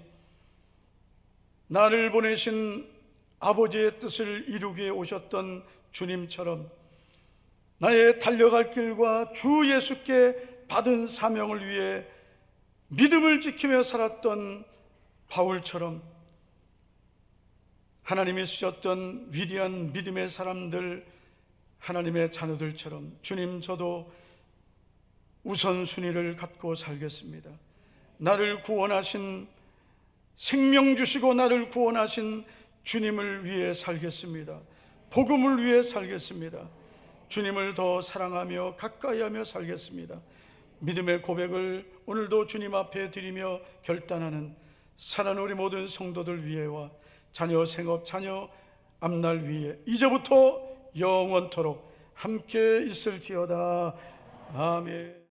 [SPEAKER 2] 나를 보내신 아버지의 뜻을 이루기에 오셨던 주님처럼 나의 달려갈 길과 주 예수께 받은 사명을 위해 믿음을 지키며 살았던 바울처럼 하나님이 쓰셨던 위대한 믿음의 사람들, 하나님의 자녀들처럼 주님, 저도 우선순위를 갖고 살겠습니다. 나를 구원하신, 생명 주시고 나를 구원하신 주님을 위해 살겠습니다. 복음을 위해 살겠습니다. 주님을 더 사랑하며 가까이하며 살겠습니다. 믿음의 고백을 오늘도 주님 앞에 드리며 결단하는 사랑하는 우리 모든 성도들 위해와 자녀 생업, 자녀 앞날 위해 이제부터 영원토록 함께 있을지어다. 아멘.